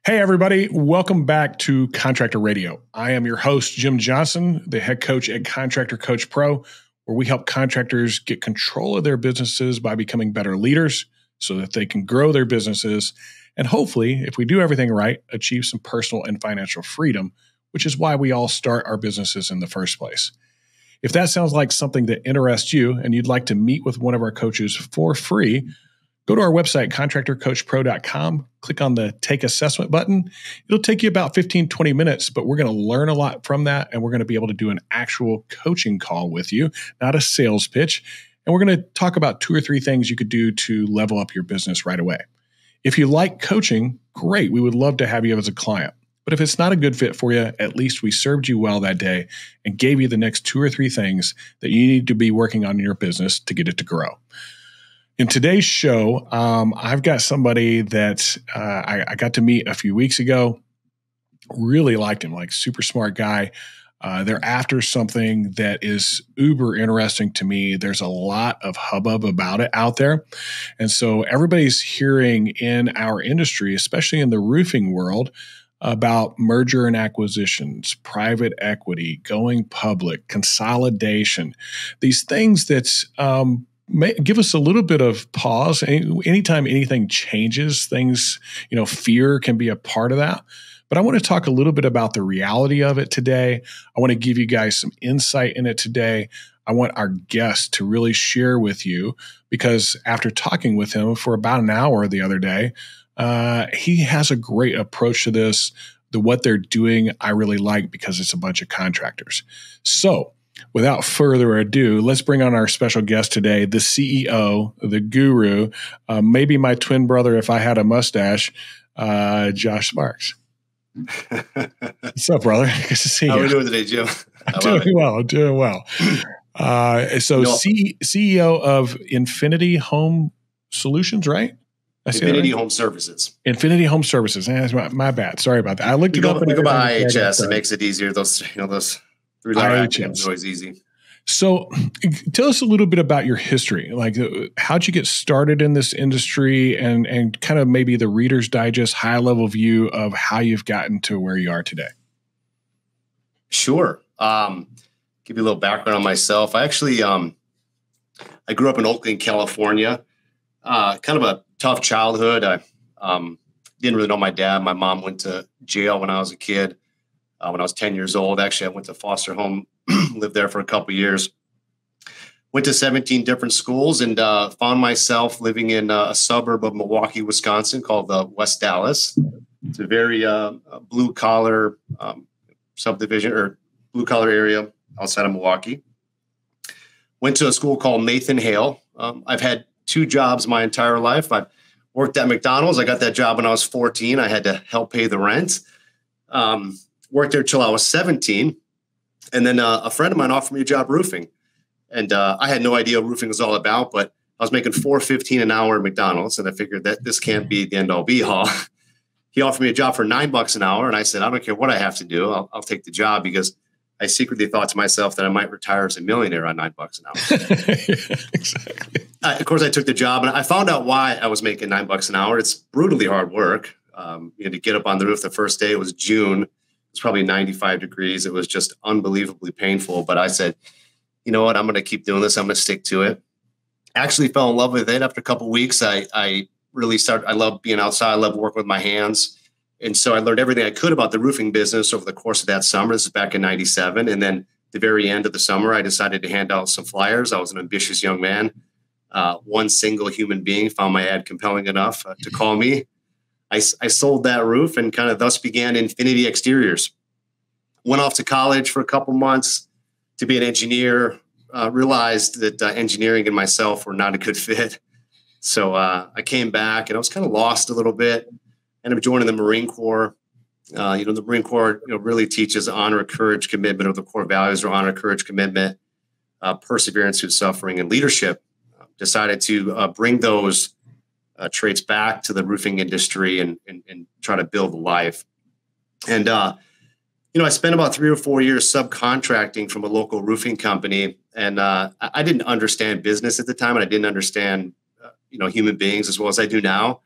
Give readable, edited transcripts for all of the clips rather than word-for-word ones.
Hey, everybody. Welcome back to Contractor Radio. I am your host, Jim Johnson, the head coach at Contractor Coach Pro, where we help contractors get control of their businesses by becoming better leaders so that they can grow their businesses and hopefully, if we do everything right, achieve some personal and financial freedom, which is why we all start our businesses in the first place. If that sounds like something that interests you and you'd like to meet with one of our coaches for free, go to our website, contractorcoachpro.com, click on the Take Assessment button. It'll take you about 15-20 minutes, but we're going to learn a lot from that, and we're going to be able to do an actual coaching call with you, not a sales pitch. And we're going to talk about 2 or 3 things you could do to level up your business right away. If you like coaching, great. We would love to have you as a client. But if it's not a good fit for you, at least we served you well that day and gave you the next 2 or 3 things that you need to be working on in your business to get it to grow. In today's show, I've got somebody that I got to meet a few weeks ago. Really liked him, like super smart guy. They're after something that is uber interesting to me. There's a lot of hubbub about it out there. And so everybody's hearing in our industry, especially in the roofing world, about merger and acquisitions, private equity, going public, consolidation, these things that give us a little bit of pause. Anytime anything changes, things, fear can be a part of that. But I want to talk a little bit about the reality of it today. I want to give you guys some insight in it today. I want our guest to really share with you, because after talking with him for about an hour the other day, he has a great approach to this. What they're doing, I really like, because it's a bunch of contractors. So, without further ado, let's bring on our special guest today, the CEO, the guru, maybe my twin brother if I had a mustache, Josh Sparks. What's up, brother? Good to see you. How are we doing today, Jim? I'm doing well. CEO of Infinity Home Solutions, right? Infinity Home Services. Infinity Home Services. My bad. Sorry about that. I looked it up. We go by IHS. It makes it easier. Those 3-letter acronyms are always easy. So tell us a little bit about your history. Like, how'd you get started in this industry, and kind of maybe the Reader's Digest high-level view of how you've gotten to where you are today? Sure. Give you a little background on myself. I actually, I grew up in Oakland, California. Kind of a tough childhood. I didn't really know my dad. My mom went to jail when I was a kid. When I was 10 years old, actually, I went to foster home, lived there for a couple of years, went to 17 different schools, and found myself living in a suburb of Milwaukee, Wisconsin called West Dallas. It's a very blue-collar subdivision or blue-collar area outside of Milwaukee. Went to a school called Nathan Hale. I've had 2 jobs my entire life. I worked at McDonald's. I got that job when I was 14. I had to help pay the rent. Worked there till I was 17. And then a friend of mine offered me a job roofing. And I had no idea what roofing was all about, but I was making $4.15 an hour at McDonald's. And I figured that this can't be the end all be all. He offered me a job for $9 an hour. And I said, I don't care what I have to do. I'll take the job, because I secretly thought to myself that I might retire as a millionaire on $9 an hour. Yeah, exactly. Of course, I took the job, and I found out why I was making $9 an hour. It's brutally hard work. To get up on the roof the first day, it was June. It's probably 95 degrees. It was just unbelievably painful. But I said, you know what? I'm going to keep doing this. I'm going to stick to it. Actually fell in love with it. After a couple of weeks, I really started. I love being outside. I love working with my hands. And so I learned everything I could about the roofing business over the course of that summer. This is back in 97. And then the very end of the summer, I decided to hand out some flyers. I was an ambitious young man. One single human being found my ad compelling enough to call me. I sold that roof and kind of thus began Infinity Exteriors. Went off to college for a couple months to be an engineer. Realized that engineering and myself were not a good fit. So I came back, and I was kind of lost a little bit. Ended up joining the Marine Corps. The Marine Corps really teaches honor, courage, commitment, or the core values are honor, courage, commitment, perseverance through suffering, and leadership. Decided to bring those traits back to the roofing industry and try to build a life. And, I spent about 3 or 4 years subcontracting from a local roofing company. And I didn't understand business at the time, and I didn't understand, human beings as well as I do now.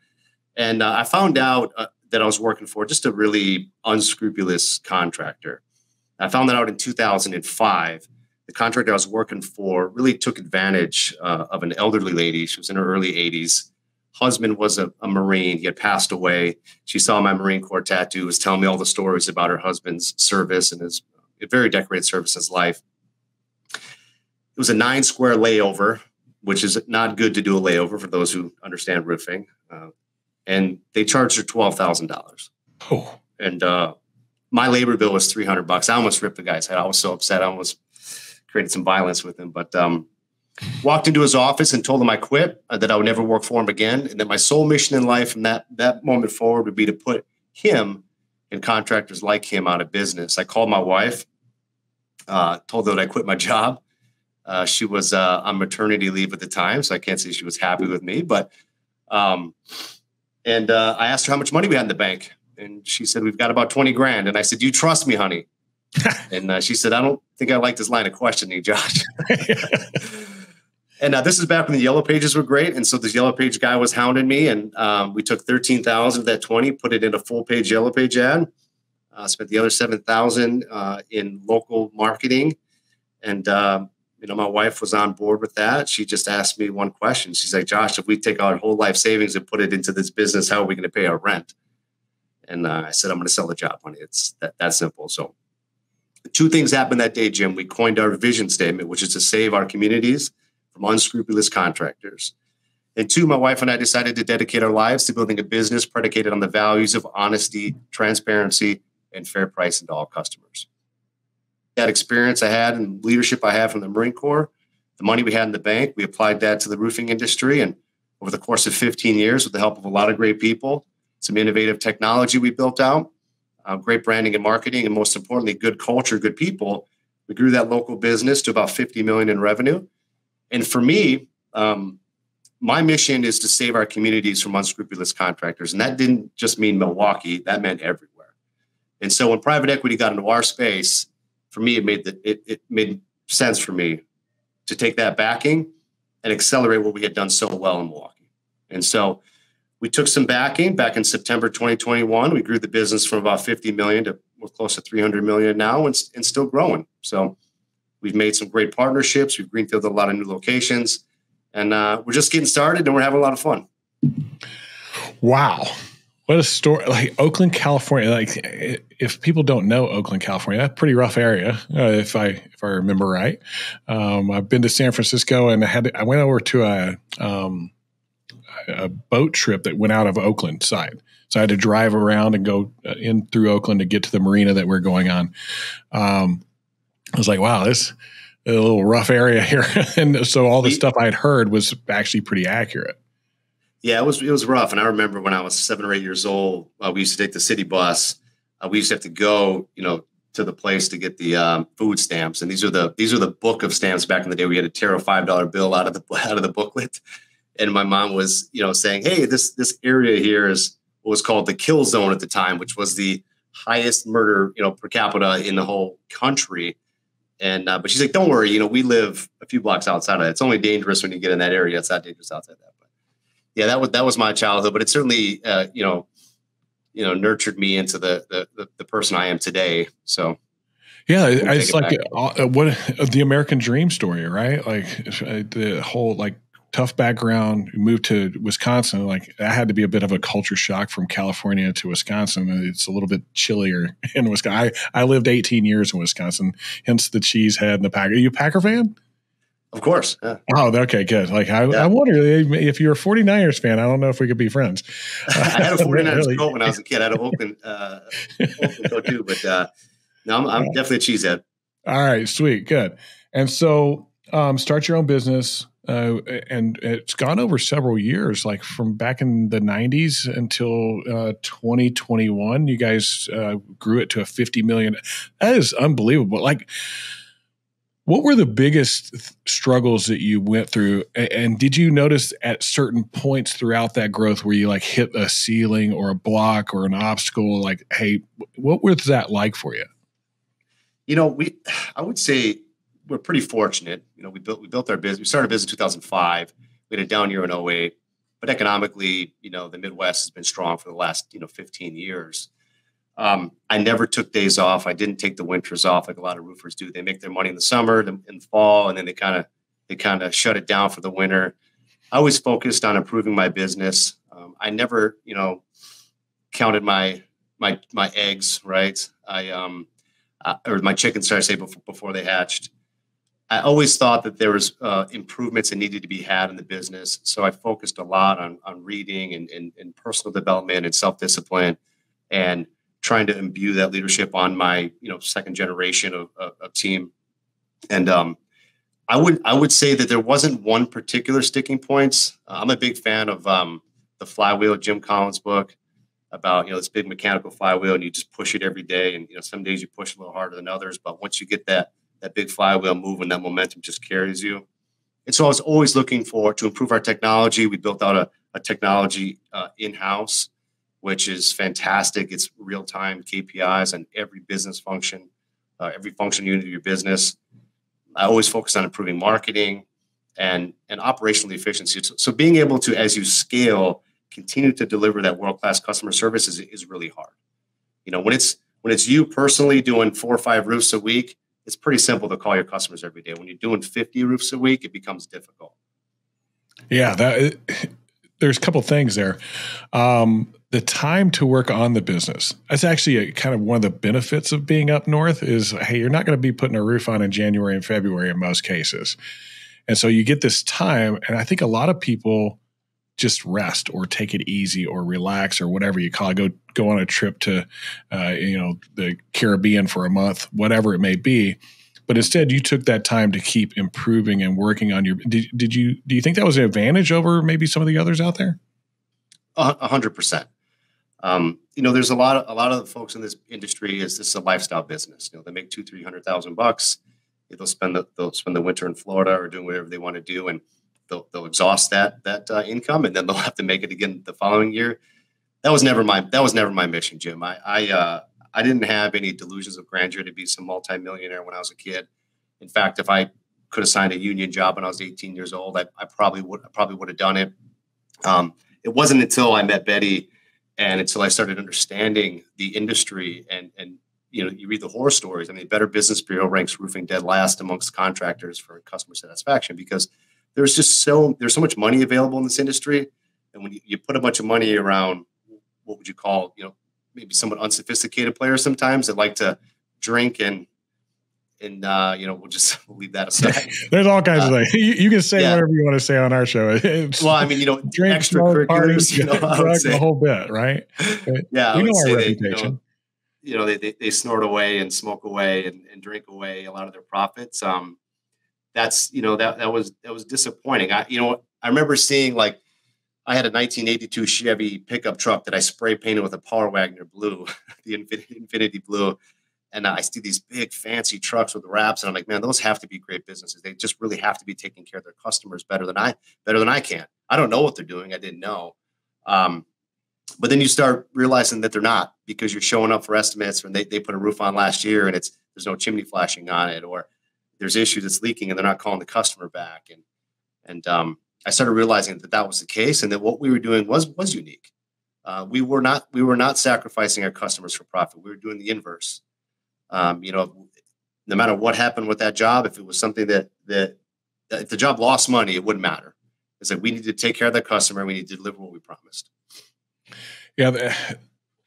And I found out that I was working for, just a really unscrupulous contractor. I found that out in 2005. The contractor I was working for really took advantage of an elderly lady. She was in her early 80s. Husband was a Marine. He had passed away. She saw my Marine Corps tattoo, was telling me all the stories about her husband's service and his very decorated service in his life. It was a 9-square layover, which is not good to do a layover for those who understand roofing. And they charged her $12,000. Oh, and my labor bill was $300. I almost ripped the guy's head. I was so upset. I almost created some violence with him. But walked into his office and told him I quit, that I would never work for him again, and that my sole mission in life from that moment forward would be to put him and contractors like him out of business. I called my wife, told her that I quit my job. She was on maternity leave at the time, so I can't say she was happy with me. But I asked her how much money we had in the bank, and she said, "We've got about 20 grand." And I said, "Do you trust me, honey?" And she said, "I don't think I like this line of questioning, Josh." And this is back when the Yellow Pages were great. And so this Yellow Page guy was hounding me, and we took 13,000 of that 20, put it in a full-page Yellow Page ad, spent the other 7,000 in local marketing. And my wife was on board with that. She just asked me one question. She's like, "Josh, if we take our whole life savings and put it into this business, how are we going to pay our rent?" And I said, "I'm going to sell the job, honey. It's that simple." So 2 things happened that day, Jim. We coined our vision statement, which is to save our communities from unscrupulous contractors. And 2, my wife and I decided to dedicate our lives to building a business predicated on the values of honesty, transparency, and fair pricing to all customers. That experience I had and leadership I had from the Marine Corps, the money we had in the bank, we applied that to the roofing industry. And over the course of 15 years, with the help of a lot of great people, some innovative technology we built out, great branding and marketing, and most importantly, good culture, good people, we grew that local business to about $50 million in revenue. And for me, my mission is to save our communities from unscrupulous contractors. And that didn't just mean Milwaukee, that meant everywhere. And so when private equity got into our space, for me, it made sense for me to take that backing and accelerate what we had done so well in Milwaukee. And so we took some backing back in September 2021. We grew the business from about 50 million to we're close to 300 million now, and still growing. So we've made some great partnerships. We've greenfielded a lot of new locations, and we're just getting started, and we're having a lot of fun. Wow. What a story. Like Oakland, California, like if people don't know Oakland, California, that's a pretty rough area, if I remember right. I've been to San Francisco, and I went over to a boat trip that went out of Oakland side. So I had to drive around and go in through Oakland to get to the marina that we're going on. I was like, wow, this is a little rough area here. And so all the stuff I had heard was actually pretty accurate. Yeah, it was rough. And I remember when I was 7 or 8 years old, we used to take the city bus. We used to have to go, to the place to get the food stamps. And these are the book of stamps back in the day. We had to tear a $5 bill out of the booklet. And my mom was, saying, "Hey, this area here is what was called the kill zone at the time, which was the highest murder, per capita in the whole country." And but she's like, "Don't worry, we live a few blocks outside of it. It's only dangerous when you get in that area. It's not dangerous outside that." But yeah, that was my childhood. But it certainly, nurtured me into the person I am today. So. Yeah, it's like what the American dream story, right? Like the whole tough background, moved to Wisconsin. Like that had to be a bit of a culture shock from California to Wisconsin. It's a little bit chillier in Wisconsin. I lived 18 years in Wisconsin, hence the cheesehead and the Packer. Are you a Packer fan? Of course. Yeah. Oh, okay, good. I wonder if you're a 49ers fan, I don't know if we could be friends. I had a 49ers coat when I was a kid. I had an Oakland coat too, but no, I'm definitely a cheesehead. All right, sweet, good. And so start your own business. And it's gone over several years, like from back in the 90s until 2021. You guys grew it to a 50 million. That is unbelievable. Like, what were the biggest struggles that you went through? And did you notice at certain points throughout that growth where you hit a ceiling or a block or an obstacle? Like, hey, what was that like for you? I would say we're pretty fortunate. We built our business. We started business in 2005. We had a down year in 2008. but economically, the Midwest has been strong for the last 15 years. I never took days off. I didn't take the winters off like a lot of roofers do. They make their money in the summer, in the fall, and then they kind of shut it down for the winter. I always focused on improving my business. I never, counted my eggs, right? Or my chickens, should I say, before they hatched. I always thought that there was improvements that needed to be had in the business. So I focused a lot on reading and personal development and self-discipline, and trying to imbue that leadership on my, second generation of team. And I would say that there wasn't one particular sticking points. I'm a big fan of the Flywheel, Jim Collins' book about, this big mechanical flywheel, and you just push it every day. And, some days you push a little harder than others, but once you get that big flywheel moving, that momentum just carries you. And so I was always looking to improve our technology. We built out a technology in-house, which is fantastic. It's real-time KPIs on every business function, every function unit of your business. I always focus on improving marketing and operational efficiency. So being able to, as you scale, continue to deliver that world-class customer service is really hard. When it's you personally doing 4 or 5 roofs a week, it's pretty simple to call your customers every day. When you're doing 50 roofs a week, it becomes difficult. Yeah, there's a couple things there. The time to work on the business. That's actually kind of one of the benefits of being up north is, hey, you're not going to be putting a roof on in January and February in most cases. And so you get this time, and I think a lot of people just rest or take it easy or relax or whatever you call it, go on a trip to, the Caribbean for a month, whatever it may be. But instead, you took that time to keep improving and working on your. Do you think that was an advantage over maybe some of the others out there? 100%. There's a lot of the folks in this industry. This is a lifestyle business. They make $200,000-$300,000. They'll spend the winter in Florida or doing whatever they want to do, and they'll exhaust that income, and then they'll have to make it again the following year. That was never my mission, Jim. I didn't have any delusions of grandeur to be some multimillionaire when I was a kid. In fact, if I could have signed a union job when I was 18 years old, I probably would have done it. It wasn't until I met Betty and until I started understanding the industry and you read the horror stories. I mean, Better Business Bureau ranks roofing dead last amongst contractors for customer satisfaction because there's so much money available in this industry. And when you put a bunch of money around, what would you call, maybe somewhat unsophisticated players sometimes that like to drink and we'll leave that aside. There's all kinds of things. You can say whatever you want to say on our show. Well, I mean, extracurriculars, drugs, the whole bit, right? Yeah, we know our reputation. They snort away and smoke away and drink away a lot of their profits. That was disappointing. I remember seeing, like, I had a 1982 Chevy pickup truck that I spray painted with a Power Wagner blue, the Infinity Blue. And I see these big fancy trucks with wraps, and I'm like, man, those have to be great businesses. They just really have to be taking care of their customers better than I can. I don't know what they're doing. I didn't know. But then you start realizing that they're not, because you're showing up for estimates when they put a roof on last year and there's no chimney flashing on it, or there's issues that's leaking and they're not calling the customer back. And I started realizing that was the case, and that what we were doing was unique. We were not sacrificing our customers for profit. We were doing the inverse. No matter what happened with that job, if it was something that if the job lost money, it wouldn't matter. It's like, we need to take care of that customer. We need to deliver what we promised. Yeah.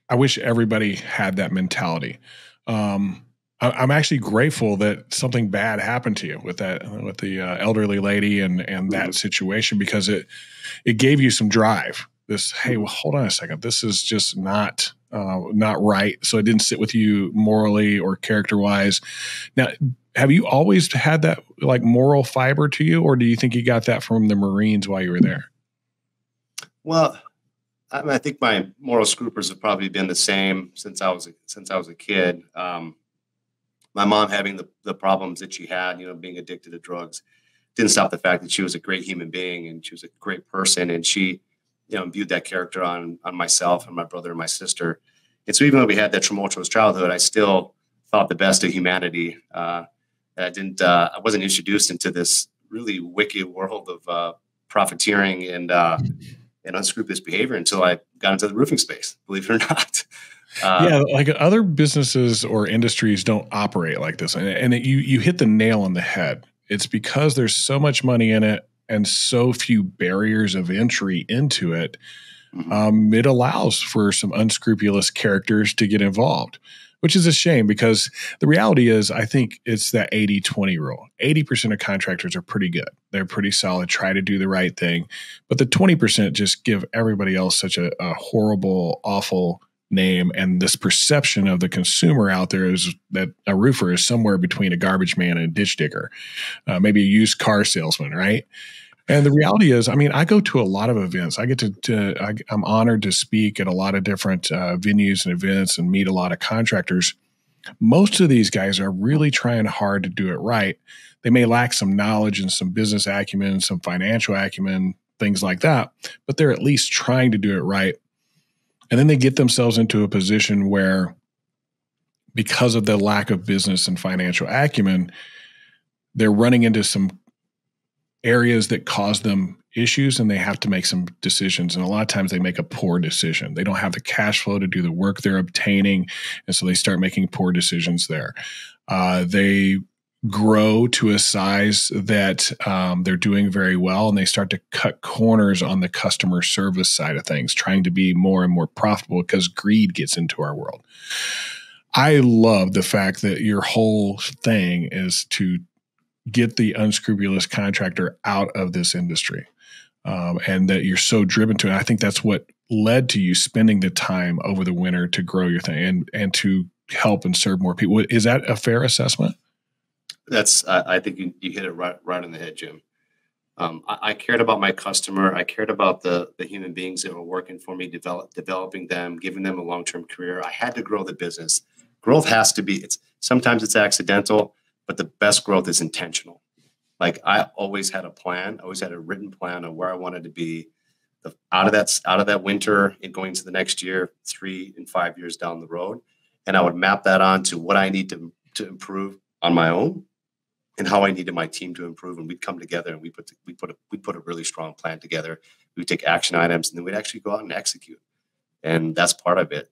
I wish everybody had that mentality. I'm actually grateful that something bad happened to you with the elderly lady and that situation, because it gave you some drive. Hey, well, hold on a second. This is just not right. So it didn't sit with you morally or character wise. Now, have you always had that, like, moral fiber to you, or do you think you got that from the Marines while you were there? Well, I think my moral scruples have probably been the same since I was a kid. My mom having the problems that she had, being addicted to drugs, didn't stop the fact that she was a great human being and she was a great person, and she imbued that character on myself and my brother and my sister. And so even though we had that tumultuous childhood, I still thought the best of humanity. I wasn't introduced into this really wicked world of profiteering and and unscrupulous behavior until I got into the roofing space, believe it or not. Yeah, like other businesses or industries don't operate like this. And you hit the nail on the head. It's because there's so much money in it and so few barriers of entry into it. It allows for some unscrupulous characters to get involved, which is a shame because the reality is I think it's that 80-20 rule. 80% of contractors are pretty good. They're pretty solid, try to do the right thing. But the 20% just give everybody else such a horrible, awful name. And this perception of the consumer out there is that a roofer is somewhere between a garbage man and a ditch digger, maybe a used car salesman, right? And the reality is, I mean, I go to a lot of events. I get I'm honored to speak at a lot of different venues and events and meet a lot of contractors. Most of these guys are really trying hard to do it right. They may lack some knowledge and some business acumen, some financial acumen, things like that, but they're at least trying to do it right. And then they get themselves into a position where, because of the lack of business and financial acumen, they're running into some areas that cause them issues and they have to make some decisions. And a lot of times they make a poor decision. They don't have the cash flow to do the work they're obtaining. And so they start making poor decisions there. They grow to a size that they're doing very well, and they start to cut corners on the customer service side of things, trying to be more and more profitable because greed gets into our world. I love the fact that your whole thing is to get the unscrupulous contractor out of this industry, and that you're so driven to it. I think that's what led to you spending the time over the winter to grow your thing and to help and serve more people. Is that a fair assessment? I think you hit it right on the head, Jim. I cared about my customer. I cared about the human beings that were working for me, developing them, giving them a long-term career. I had to grow the business. Growth has to be, sometimes it's accidental, but the best growth is intentional. Like I always had a plan. I always had a written plan of where I wanted to be out of that winter and going to the next year, 3 and 5 years down the road. And I would map that on to what I need to improve on my own and how I needed my team to improve. And we'd come together and we put a really strong plan together. We'd take action items and then we'd actually go out and execute. And that's part of it.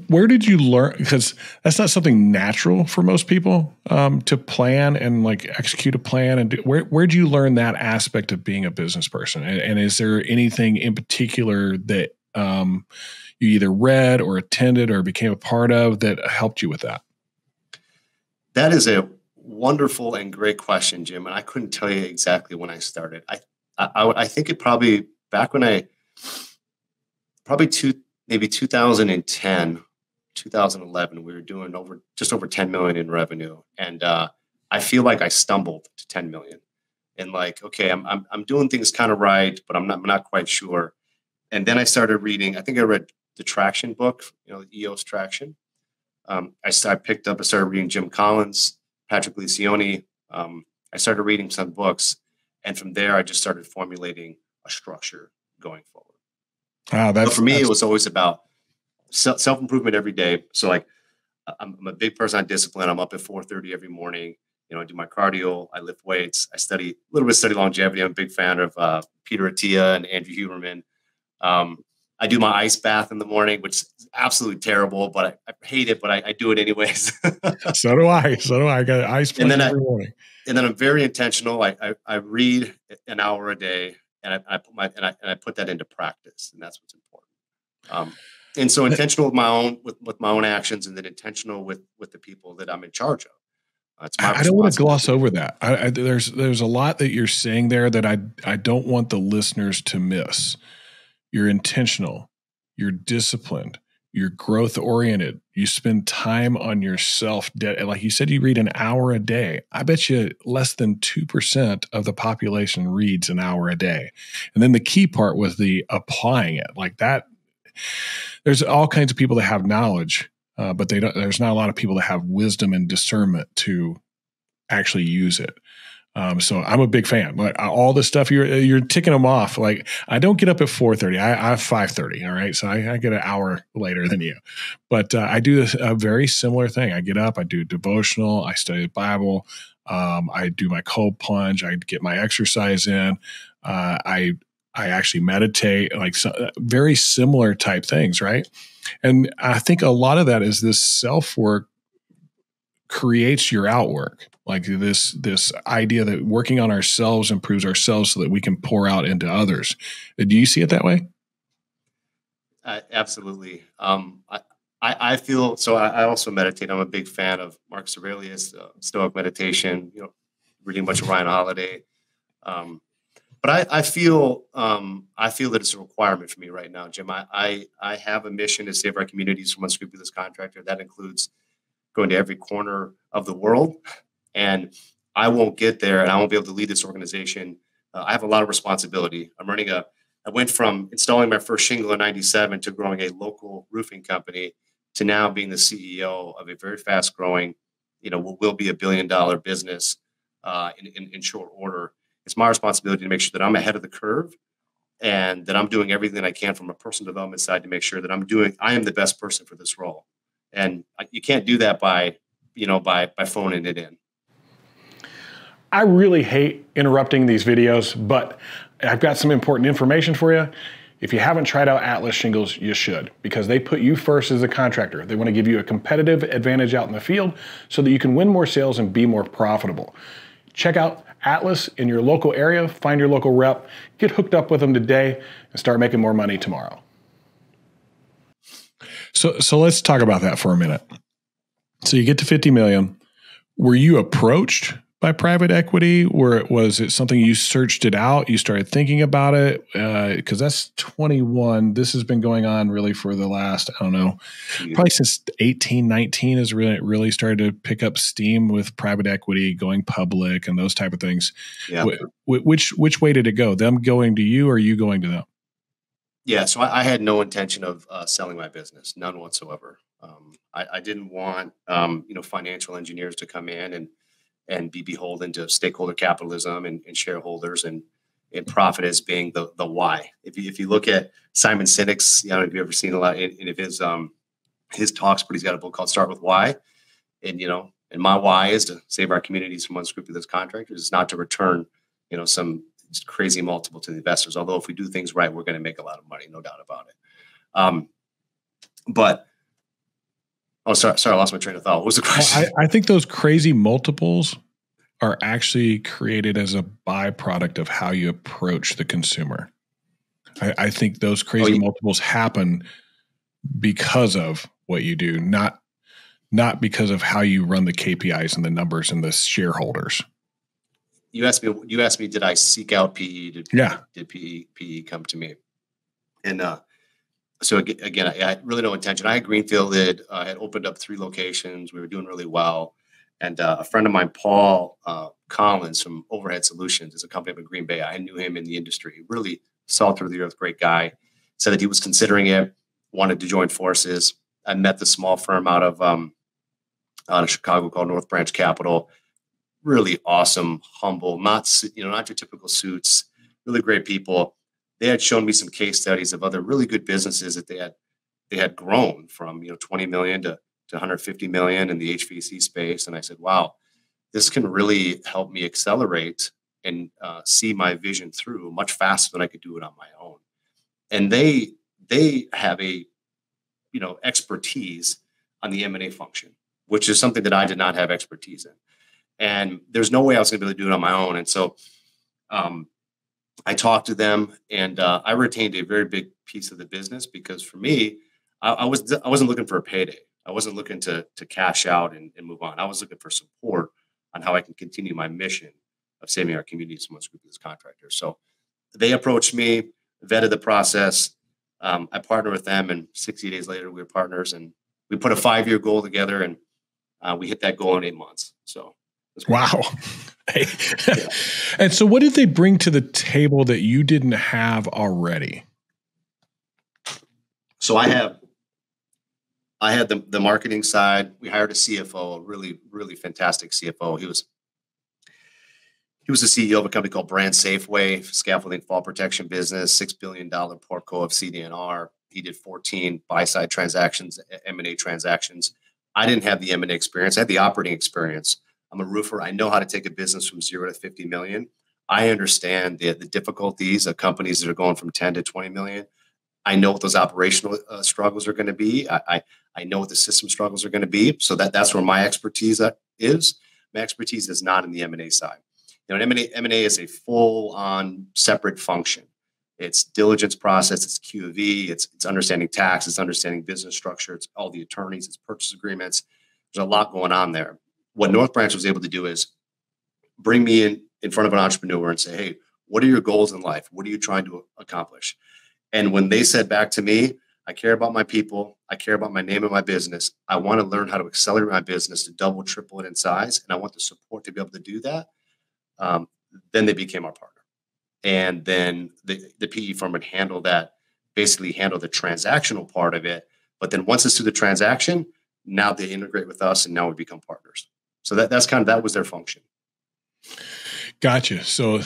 Where did you learn? Because that's not something natural for most people, to plan and like execute a plan. And where'd you learn that aspect of being a business person? And is there anything in particular that you either read or attended or became a part of that helped you with that? That is a wonderful and great question, Jim. And I couldn't tell you exactly when I started. I think it probably back when maybe 2010, 2011, we were doing just over 10 million in revenue. And I feel like I stumbled to 10 million and like, okay, I'm doing things kind of right, but I'm not quite sure. And then I started reading, I think I read the Traction book, the EOS Traction. I started reading Jim Collins, Patrick Lencioni. I started reading some books. And from there, I just started formulating a structure going forward. But for me, it was always about self-improvement every day. So like I'm a big person on discipline. I'm up at 4:30 every morning. I do my cardio. I lift weights. I study longevity. I'm a big fan of Peter Attia and Andrew Huberman. I do my ice bath in the morning, which is absolutely terrible, but I hate it, but I do it anyways. So do I. I got an ice bath every morning. And then I'm very intentional. I read an hour a day, and I put that into practice, and that's what's important. And so intentional with my own actions, and then intentional with the people that I'm in charge of. I don't want to gloss over that. There's a lot that you're saying there that I don't want the listeners to miss. You're intentional, you're disciplined, you're growth oriented. You spend time on yourself. Like you said, you read an hour a day. I bet you less than 2% of the population reads an hour a day. And then the key part was the applying it like that. There's all kinds of people that have knowledge, but there's not a lot of people that have wisdom and discernment to actually use it. So I'm a big fan. Like all the stuff you're ticking them off. Like I don't get up at 4:30. I have 5:30. All right, so I get an hour later than you, but I do a very similar thing. I get up, I do devotional, I study the Bible, I do my cold plunge, I get my exercise in. I I actually meditate, like very similar type things, right? And I think a lot of that is this self-work creates your outwork. Like this idea that working on ourselves improves ourselves so that we can pour out into others. Do you see it that way? Absolutely. I feel so. I also meditate. I'm a big fan of Marcus Aurelius, Stoic meditation. Reading a bunch of Ryan Holiday. But I feel that it's a requirement for me right now, Jim. I have a mission to save our communities from unscrupulous contractor. That includes going to every corner of the world, and I won't get there, and I won't be able to lead this organization. I have a lot of responsibility. I went from installing my first shingle in '97 to growing a local roofing company to now being the CEO of a very fast growing, what will be $1 billion business in short order. It's my responsibility to make sure that I'm ahead of the curve and that I'm doing everything that I can from a personal development side to make sure that I am the best person for this role. And you can't do that by phoning it in. I really hate interrupting these videos, but I've got some important information for you. If you haven't tried out Atlas Shingles, you should, because they put you first as a contractor. They want to give you a competitive advantage out in the field so that you can win more sales and be more profitable. Check out Atlas in your local area, find your local rep, get hooked up with them today, and start making more money tomorrow. So let's talk about that for a minute. So you get to 50 million. Were you approached by private equity, or was it something you searched it out? You started thinking about it? Because that's 21. This has been going on really for the last, I don't know, probably since 18, 19 has really started to pick up steam with private equity going public and those type of things. Yeah. Which way did it go? Them going to you or you going to them? Yeah, so I had no intention of selling my business, none whatsoever. I didn't want financial engineers to come in and be beholden to stakeholder capitalism and shareholders and profit as being the why. If you look at Simon Sinek's, I don't know if you've ever seen a lot of his talks, but he's got a book called Start with Why. And my why is to save our communities from unscrupulous contractors. It's not to return, some crazy multiple to the investors. Although if we do things right, we're going to make a lot of money, no doubt about it. Sorry, I lost my train of thought. What was the question? I think those crazy multiples are actually created as a byproduct of how you approach the consumer. I think those crazy multiples happen because of what you do, not because of how you run the KPIs and the numbers and the shareholders. You asked me, did I seek out PE? Did PE come to me? And so again, I had really no intention. I had greenfielded, had opened up 3 locations. We were doing really well. And a friend of mine, Paul Collins from Overhead Solutions, is a company up in Green Bay. I knew him in the industry, really salt of the earth, great guy. Said that he was considering it, wanted to join forces. I met the small firm out of Chicago called North Branch Capital. Really awesome, humble, not your typical suits, really great people. They had shown me some case studies of other really good businesses that they had grown from 20 million to 150 million in the HVAC space. And I said, wow, this can really help me accelerate and see my vision through much faster than I could do it on my own. And they have a expertise on the M&A function, which is something that I did not have expertise in. And there's no way I was going to be able to do it on my own. And so I talked to them, and I retained a very big piece of the business because for me, I wasn't looking for a payday. I wasn't looking to cash out and move on. I was looking for support on how I can continue my mission of saving our communities from unscrupulous contractors. So they approached me, vetted the process. I partnered with them, and 60 days later, we were partners, and we put a 5-year goal together, and we hit that goal in 8 months. So. Wow. Yeah. And so what did they bring to the table that you didn't have already? So I had the marketing side. We hired a CFO, a really, really fantastic CFO. He was the CEO of a company called Brand Safeway, scaffolding fall protection business, $6 billion portco of CD&R. He did 14 buy-side transactions, M&A transactions. I didn't have the M&A experience. I had the operating experience. I'm a roofer. I know how to take a business from 0 to 50 million. I understand the difficulties of companies that are going from 10 to 20 million. I know what those operational struggles are going to be. I know what the system struggles are going to be. So that's where my expertise is. My expertise is not in the M&A side. You know, M&A is a full-on separate function. It's diligence process. It's Q of E. It's understanding tax. It's understanding business structure. It's all the attorneys. It's purchase agreements. There's a lot going on there. What North Branch was able to do is bring me in front of an entrepreneur and say, hey, what are your goals in life? What are you trying to accomplish? And when they said back to me, I care about my people. I care about my name and my business. I want to learn how to accelerate my business to double, triple it in size. And I want the support to be able to do that. Then they became our partner. And then the PE firm would basically handle the transactional part of it. But then once it's through the transaction, now they integrate with us and now we become partners. So that was their function. Gotcha. So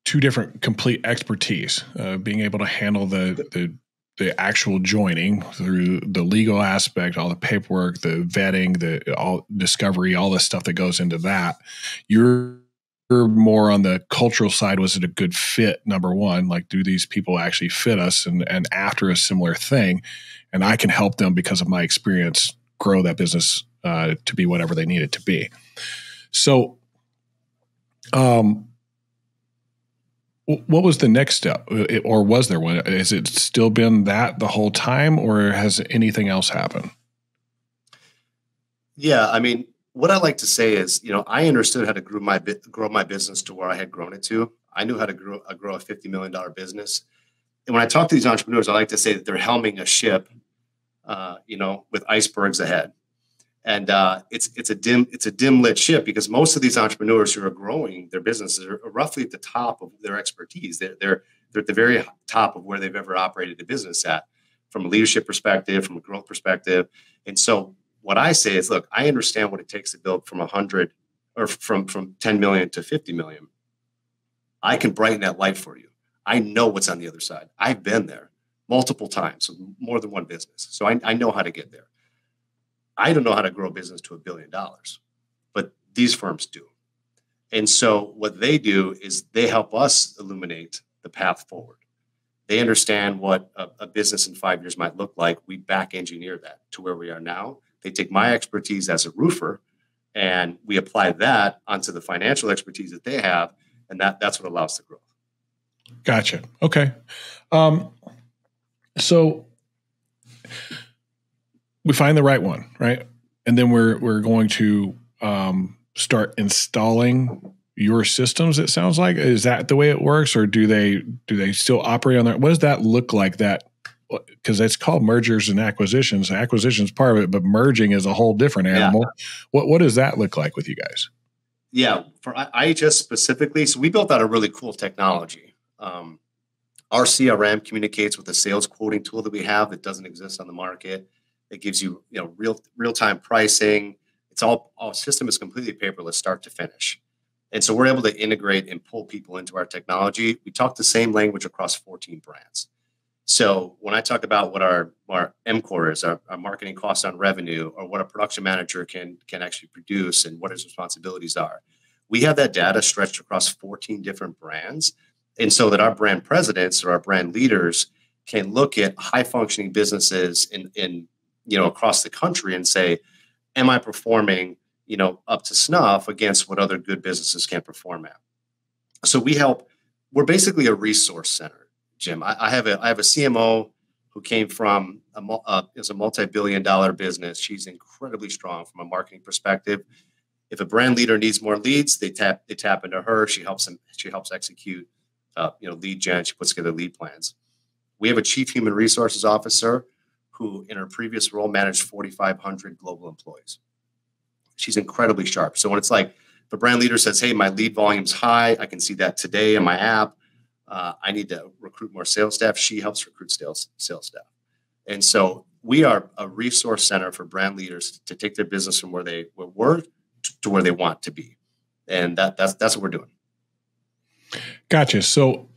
two different complete expertise, being able to handle the actual joining through the legal aspect, all the paperwork, the vetting, all discovery, all the stuff that goes into that. You're more on the cultural side. Was it a good fit? Number one, like, do these people actually fit us and after a similar thing? And I can help them because of my experience grow that business to be whatever they need it to be. So, what was the next step, or was there one? Has it still been that the whole time, or has anything else happened? Yeah, I mean, what I like to say is, you know, I understood how to grow my business to where I had grown it to. I knew how to grow a $50 million business. And when I talk to these entrepreneurs, I like to say that they're helming a ship, with icebergs ahead. And it's a dim lit ship because most of these entrepreneurs who are growing their businesses are roughly at the top of their expertise. They're at the very top of where they've ever operated the business at, from a leadership perspective, from a growth perspective. And so what I say is, look, I understand what it takes to build from 100 or from 10 million to 50 million. I can brighten that light for you. I know what's on the other side. I've been there multiple times, more than one business. So I know how to get there. I don't know how to grow a business to $1 billion, but these firms do. And so what they do is they help us illuminate the path forward. They understand what a business in 5 years might look like. We back engineer that to where we are now. They take my expertise as a roofer and we apply that onto the financial expertise that they have. And that's what allows the growth. Gotcha. Okay. So we find the right one, right? And then we're going to start installing your systems. It sounds like, is that the way it works, or do they still operate on that? What does that look like? That, because it's called mergers and acquisitions. Acquisitions part of it, but merging is a whole different animal. Yeah. What does that look like with you guys? Yeah, for IHS specifically, so we built out a really cool technology. Our CRM communicates with a sales quoting tool that we have that doesn't exist on the market. It gives you, real time pricing. It's all system is completely paperless, start to finish. And so we're able to integrate and pull people into our technology. We talk the same language across 14 brands. So when I talk about what our MCOR is, our marketing cost on revenue, or what a production manager can actually produce and what his responsibilities are, we have that data stretched across 14 different brands. And so that our brand presidents or our brand leaders can look at high functioning businesses in across the country and say, am I performing, up to snuff against what other good businesses can perform at? So we're basically a resource center, Jim. I have a CMO who came from a multi-billion-dollar business. She's incredibly strong from a marketing perspective. If a brand leader needs more leads, they tap into her. She helps execute, lead gen. She puts together lead plans. We have a chief human resources officer who, in her previous role, managed 4,500 global employees. She's incredibly sharp. So when it's like, if a brand leader says, hey, my lead volume's high, I can see that today in my app, I need to recruit more sales staff, she helps recruit sales staff. And so we are a resource center for brand leaders to take their business from where they were to where they want to be. And that's what we're doing. Gotcha. So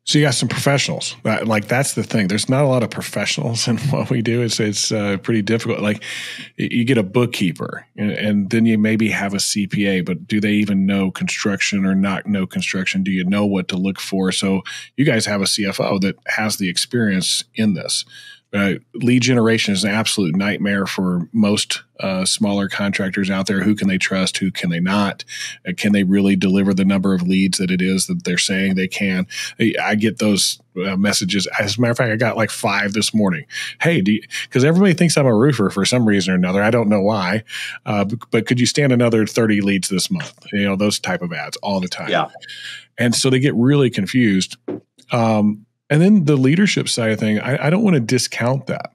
So you got some professionals. Like that's the thing. There's not a lot of professionals in what we do. It's pretty difficult. Like you get a bookkeeper, and then you maybe have a CPA, but do they even know construction or not know construction? Do you know what to look for? So you guys have a CFO that has the experience in this. Lead generation is an absolute nightmare for most smaller contractors out there. Who can they trust? Who can they not? Can they really deliver the number of leads that it is that they're saying they can? I get those messages. As a matter of fact, I got like 5 this morning. Hey, because everybody thinks I'm a roofer for some reason or another. I don't know why, but could you stand another 30 leads this month? Those type of ads all the time. Yeah. And so they get really confused. And then the leadership side of thing, I don't want to discount that.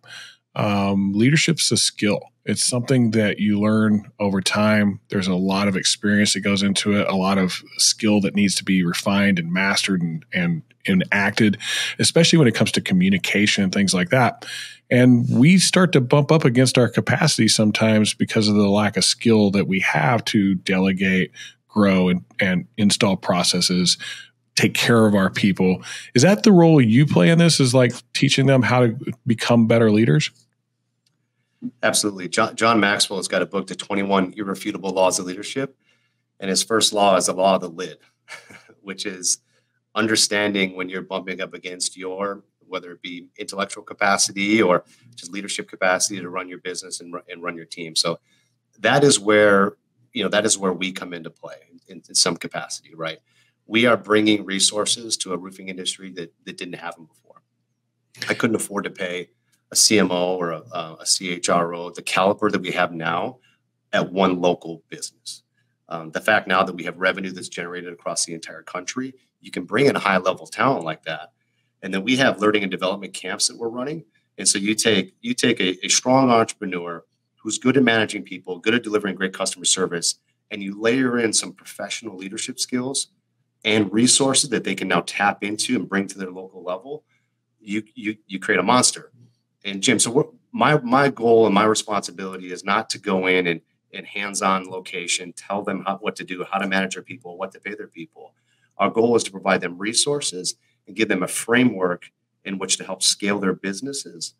Leadership's a skill. It's something that you learn over time. There's a lot of experience that goes into it, a lot of skill that needs to be refined and mastered and enacted, especially when it comes to communication and things like that. And we start to bump up against our capacity sometimes because of the lack of skill that we have to delegate, grow, and install processes, take care of our people. Is that the role you play in this, is like teaching them how to become better leaders? Absolutely. John Maxwell has got a book, The 21 Irrefutable Laws of Leadership. And his first law is the law of the lid, which is understanding when you're bumping up against your, whether it be intellectual capacity or just leadership capacity to run your business and run your team. So that is where we come into play in some capacity, right? We are bringing resources to a roofing industry that didn't have them before. I couldn't afford to pay a CMO or a CHRO the caliber that we have now at one local business. The fact now that we have revenue that's generated across the entire country, you can bring in a high-level talent like that. And then we have learning and development camps that we're running. And so you take a strong entrepreneur who's good at managing people, good at delivering great customer service, and you layer in some professional leadership skills and resources that they can now tap into and bring to their local level, you create a monster. And Jim, so my goal and my responsibility is not to go in and hands-on location, tell them what to do, how to manage their people, what to pay their people. Our goal is to provide them resources and give them a framework in which to help scale their businesses.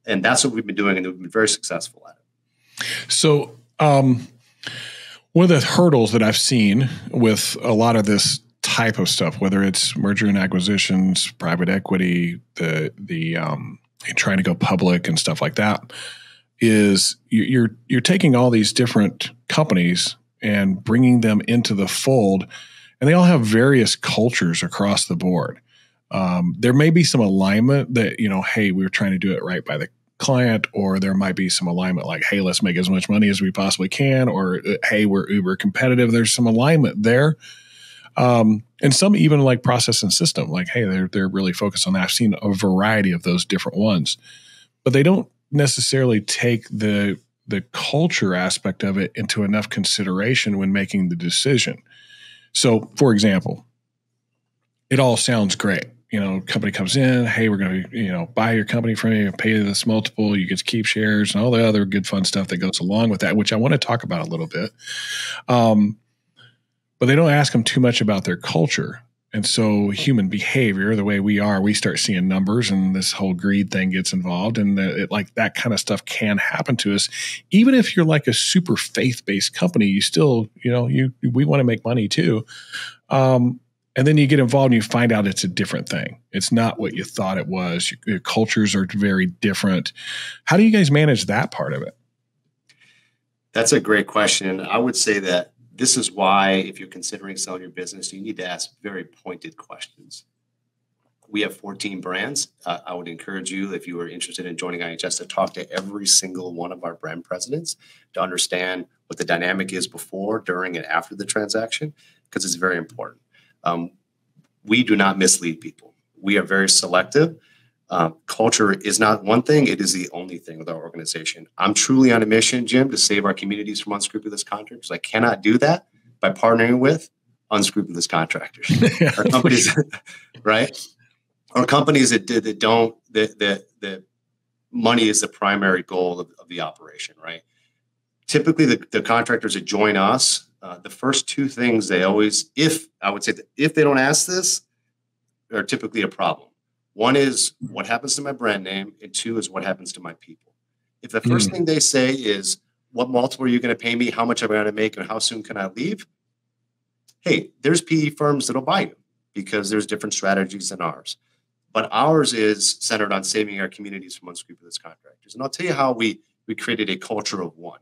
And that's what we've been doing, and we've been very successful at it. So one of the hurdles that I've seen with a lot of this type of stuff, whether it's merger and acquisitions, private equity, the trying to go public and stuff like that, is you're taking all these different companies and bringing them into the fold, and they all have various cultures across the board. There may be some alignment that, hey, we're trying to do it right by the client, or there might be some alignment like, hey, let's make as much money as we possibly can, or hey, we're uber competitive. There's some alignment there. And some even like process and system, like, hey, they're really focused on that. I've seen a variety of those different ones, but they don't necessarily take the culture aspect of it into enough consideration when making the decision. So, for example, it all sounds great. Company comes in, hey, we're going to, buy your company from you, pay you this multiple, you get to keep shares and all the other good fun stuff that goes along with that, which I want to talk about a little bit. But they don't ask them too much about their culture. And so human behavior, the way we are, we start seeing numbers and this whole greed thing gets involved. And that kind of stuff can happen to us. Even if you're like a super faith-based company, you still, we want to make money too. And then you get involved and you find out it's a different thing. It's not what you thought it was. Your cultures are very different. How do you guys manage that part of it? That's a great question. I would say that this is why, if you're considering selling your business, you need to ask very pointed questions. We have 14 brands. I would encourage you, if you are interested in joining IHS, to talk to every single one of our brand presidents to understand what the dynamic is before, during, and after the transaction, because it's very important. We do not mislead people. We are very selective. Culture is not one thing. It is the only thing with our organization. I'm truly on a mission, Jim, to save our communities from unscrupulous contractors. I cannot do that by partnering with unscrupulous contractors. Our companies, right? Or companies that money is the primary goal of the operation, right? Typically, the contractors that join us, the first two things they always, if they don't ask this, are typically a problem. One is what happens to my brand name, and two is what happens to my people. If the first thing they say is, what multiple are you going to pay me? How much am I going to make? And how soon can I leave? Hey, there's PE firms that'll buy you because there's different strategies than ours. But ours is centered on saving our communities from unscrupulous contractors. And I'll tell you how we created a culture of one.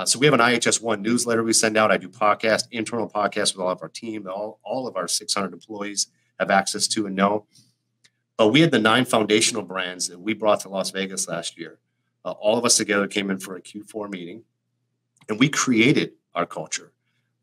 So we have an IHS One newsletter we send out. I do internal podcasts with all of our team. All of our 600 employees have access to and know. But we had the 9 foundational brands that we brought to Las Vegas last year. All of us together came in for a Q4 meeting, and we created our culture,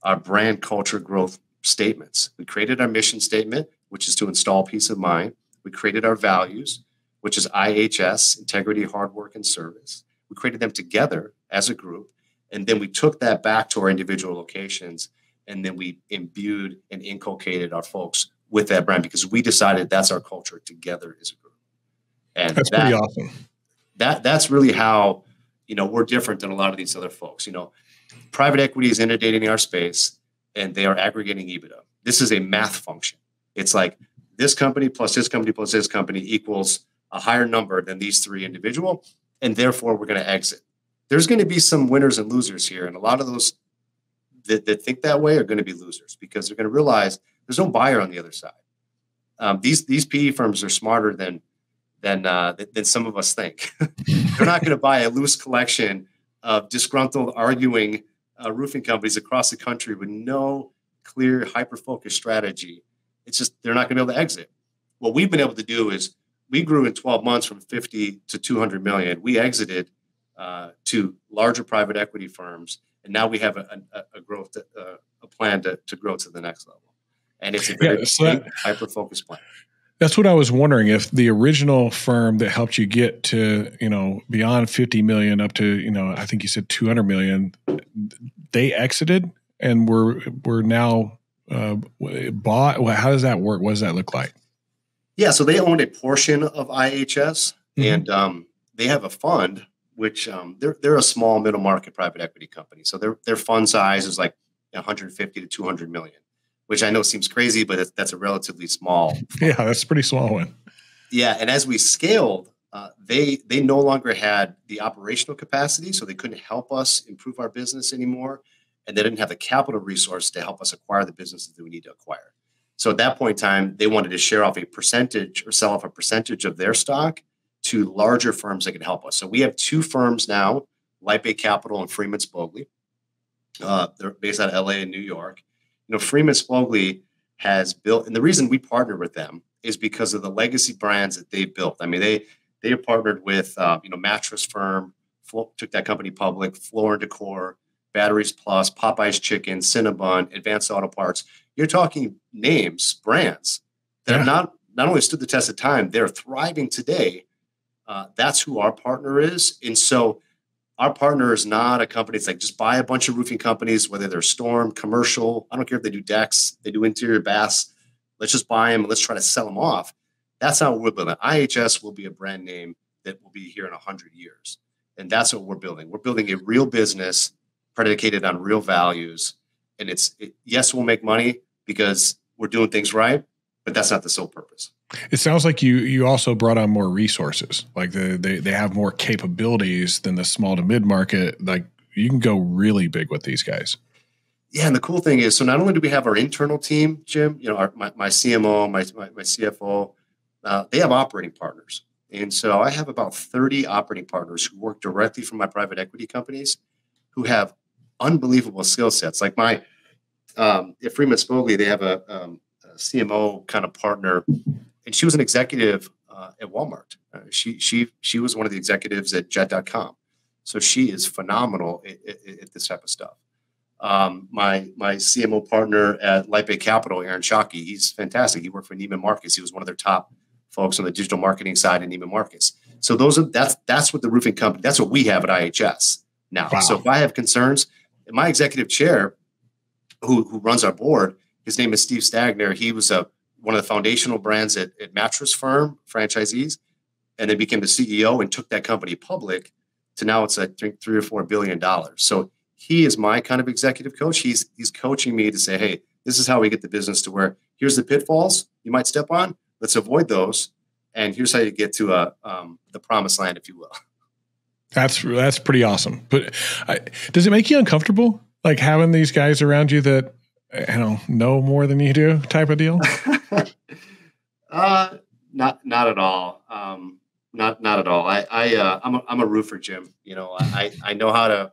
our brand culture growth statements. We created our mission statement, which is to install peace of mind. We created our values, which is IHS, integrity, hard work, and service. We created them together as a group. And then we took that back to our individual locations, and then we imbued and inculcated our folks with that brand because we decided that's our culture together as a group. And that's pretty awesome. That's really how, we're different than a lot of these other folks. Private equity is inundating our space, and they are aggregating EBITDA. This is a math function. It's like this company plus this company plus this company equals a higher number than these 3 individual, and therefore we're going to exit. There's going to be some winners and losers here, and a lot of those that think that way are going to be losers because they're going to realize there's no buyer on the other side. These PE firms are smarter than some of us think. They're not going to buy a loose collection of disgruntled, arguing roofing companies across the country with no clear, hyper-focused strategy. It's just they're not going to be able to exit. What we've been able to do is we grew in 12 months from 50 to 200 million. We exited to larger private equity firms, and now we have a growth a plan to grow to the next level. And it's a very hyper-focused plan. That's what I was wondering, if the original firm that helped you get to, beyond 50 million up to, I think you said 200 million, they exited and we're now bought. Well, how does that work? What does that look like? Yeah. So they owned a portion of IHS, and they have a fund, which they're a small middle market private equity company. So their fund size is like 150 to 200 million. Which I know seems crazy, but that's a relatively small fund. Yeah, that's a pretty small one. Yeah, and as we scaled, they no longer had the operational capacity, so they couldn't help us improve our business anymore, and they didn't have the capital resource to help us acquire the businesses that we need to acquire. So at that point in time, they wanted to share off a percentage or sell off a percentage of their stock to larger firms that could help us. So we have 2 firms now, Lightbay Capital and Freeman Spogli. They're based out of LA and New York. Freeman Spogli has built, and the reason we partnered with them is because of the legacy brands that they've built. I mean, they have partnered with, Mattress Firm, took that company public, Floor and Decor, Batteries Plus, Popeye's Chicken, Cinnabon, Advanced Auto Parts. You're talking names, brands that have not only stood the test of time, they're thriving today. That's who our partner is. And so our partner is not a company. It's like just buy a bunch of roofing companies, whether they're storm, commercial. I don't care if they do decks, they do interior baths. Let's just buy them and let's try to sell them off. That's how we're building. IHS will be a brand name that will be here in 100 years. And that's what we're building. We're building a real business predicated on real values. And yes, we'll make money because we're doing things right, but that's not the sole purpose. It sounds like you also brought on more resources. Like they have more capabilities than the small to mid market. Like you can go really big with these guys. Yeah, and the cool thing is, so not only do we have our internal team, Jim, my CMO, my CFO, they have operating partners, and so I have about 30 operating partners who work directly for my private equity companies, who have unbelievable skill sets. Like at Freeman Spogli, they have a CMO kind of partner. And she was an executive at Walmart. She was one of the executives at Jet.com. So she is phenomenal at this type of stuff. My CMO partner at Lightbay Capital, Aaron Shockey, he's fantastic. He worked for Neiman Marcus. He was one of their top folks on the digital marketing side in Neiman Marcus. So that's what the roofing company, that's what we have at IHS now. Wow. So if I have concerns, my executive chair, who runs our board, his name is Steve Stagner. He was one of the foundational brands at Mattress Firm, franchisees, and then became the CEO and took that company public to now it's I think $3 or $4 billion. So he is my kind of executive coach. He's coaching me to say, hey, this is how we get the business to where Here's the pitfalls you might step on. Let's avoid those. And here's how you get to the promised land, if you will. That's pretty awesome. But does it make you uncomfortable, like having these guys around you that know more than you do, type of deal? Not at all. Not at all. I'm a roofer, Jim. I know how to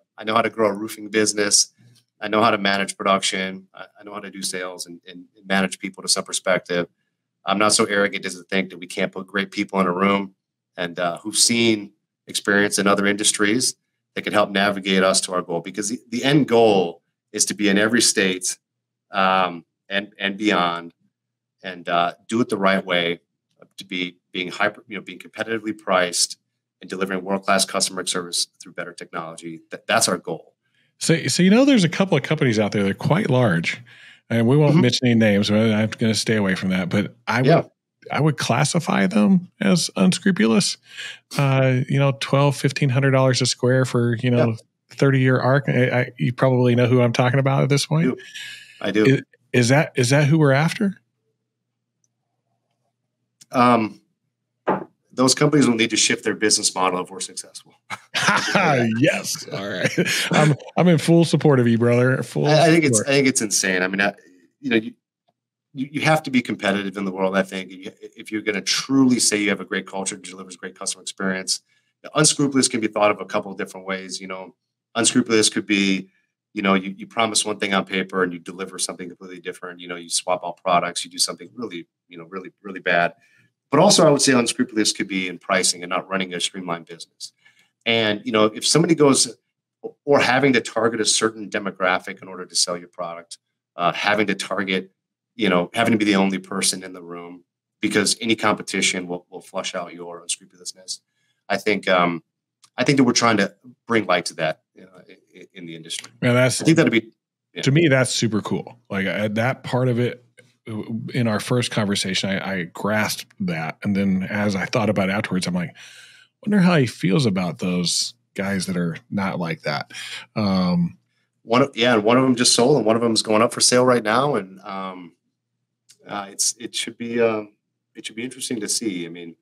grow a roofing business. I know how to manage production. I know how to do sales and manage people to some perspective. I'm not so arrogant as to think that we can't put great people in a room and who've seen experience in other industries that can help navigate us to our goal. Because the end goal is to be in every state and beyond, and do it the right way, to being competitively priced and delivering world-class customer service through better technology. That's our goal. So there's a couple of companies out there that are quite large, and we won't mention any names, but I'm going to stay away from that. But I would classify them as unscrupulous. $1,200-$1,500 a square for 30-year arc. You probably know who I'm talking about at this point. I do. Is that who we're after? Those companies will need to shift their business model if we're successful. Yes. All right. I'm in full support of you, brother. I think it's insane. I mean, you have to be competitive in the world. I think if you're going to truly say you have a great culture that delivers great customer experience. Unscrupulous can be thought of a couple of different ways. Unscrupulous could be, you promise one thing on paper and you deliver something completely different. You swap out products, you do something really, really, really bad. But also I would say unscrupulous could be in pricing and not running a streamlined business. And, if somebody goes or having to target a certain demographic in order to sell your product, having to target, having to be the only person in the room because any competition will flush out your unscrupulousness. I think that we're trying to bring light to that in the industry. Yeah, I think that'd be, to me, that's super cool. Like that part of it in our first conversation, I grasped that. And then as I thought about it afterwards, I'm like, wonder how he feels about those guys that are not like that. One of them just sold and one of them is going up for sale right now. And it should be interesting to see. I mean,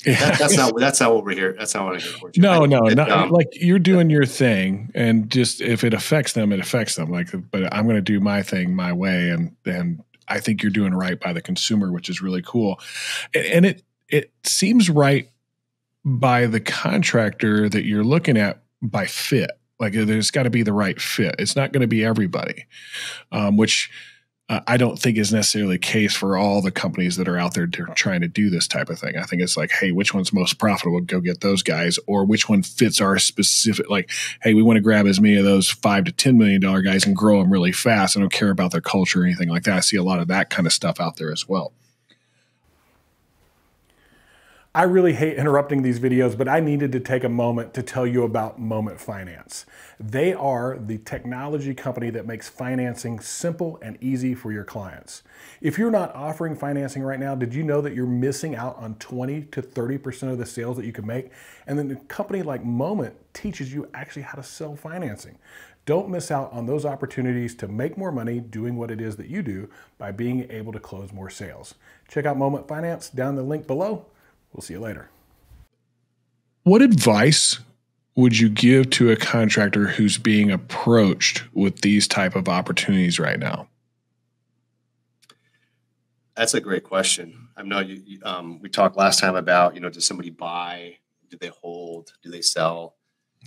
that's not what we're here. That's not what I'm here for. No, not like you're doing your thing, and just if it affects them, it affects them. Like, but I'm going to do my thing my way, and I think you're doing right by the consumer, which is really cool. And it seems right by the contractor that you're looking at by fit. Like there's got to be the right fit. It's not going to be everybody, which I don't think is necessarily the case for all the companies that are out there trying to do this type of thing. I think it's like, hey, which one's most profitable? Go get those guys, or which one fits our specific, like, hey, we want to grab as many of those $5 to $10 million guys and grow them really fast. I don't care about their culture or anything like that. I see a lot of that kind of stuff out there as well. I really hate interrupting these videos, but I needed to take a moment to tell you about Moment Finance. They are the technology company that makes financing simple and easy for your clients. If you're not offering financing right now, did you know that you're missing out on 20 to 30% of the sales that you could make? And then a company like Moment teaches you actually how to sell financing. Don't miss out on those opportunities to make more money doing what it is that you do by being able to close more sales. Check out Moment Finance down the link below. We'll see you later. What advice would you give to a contractor who's being approached with these type of opportunities right now? That's a great question. I know we talked last time about, does somebody buy? Do they hold? Do they sell?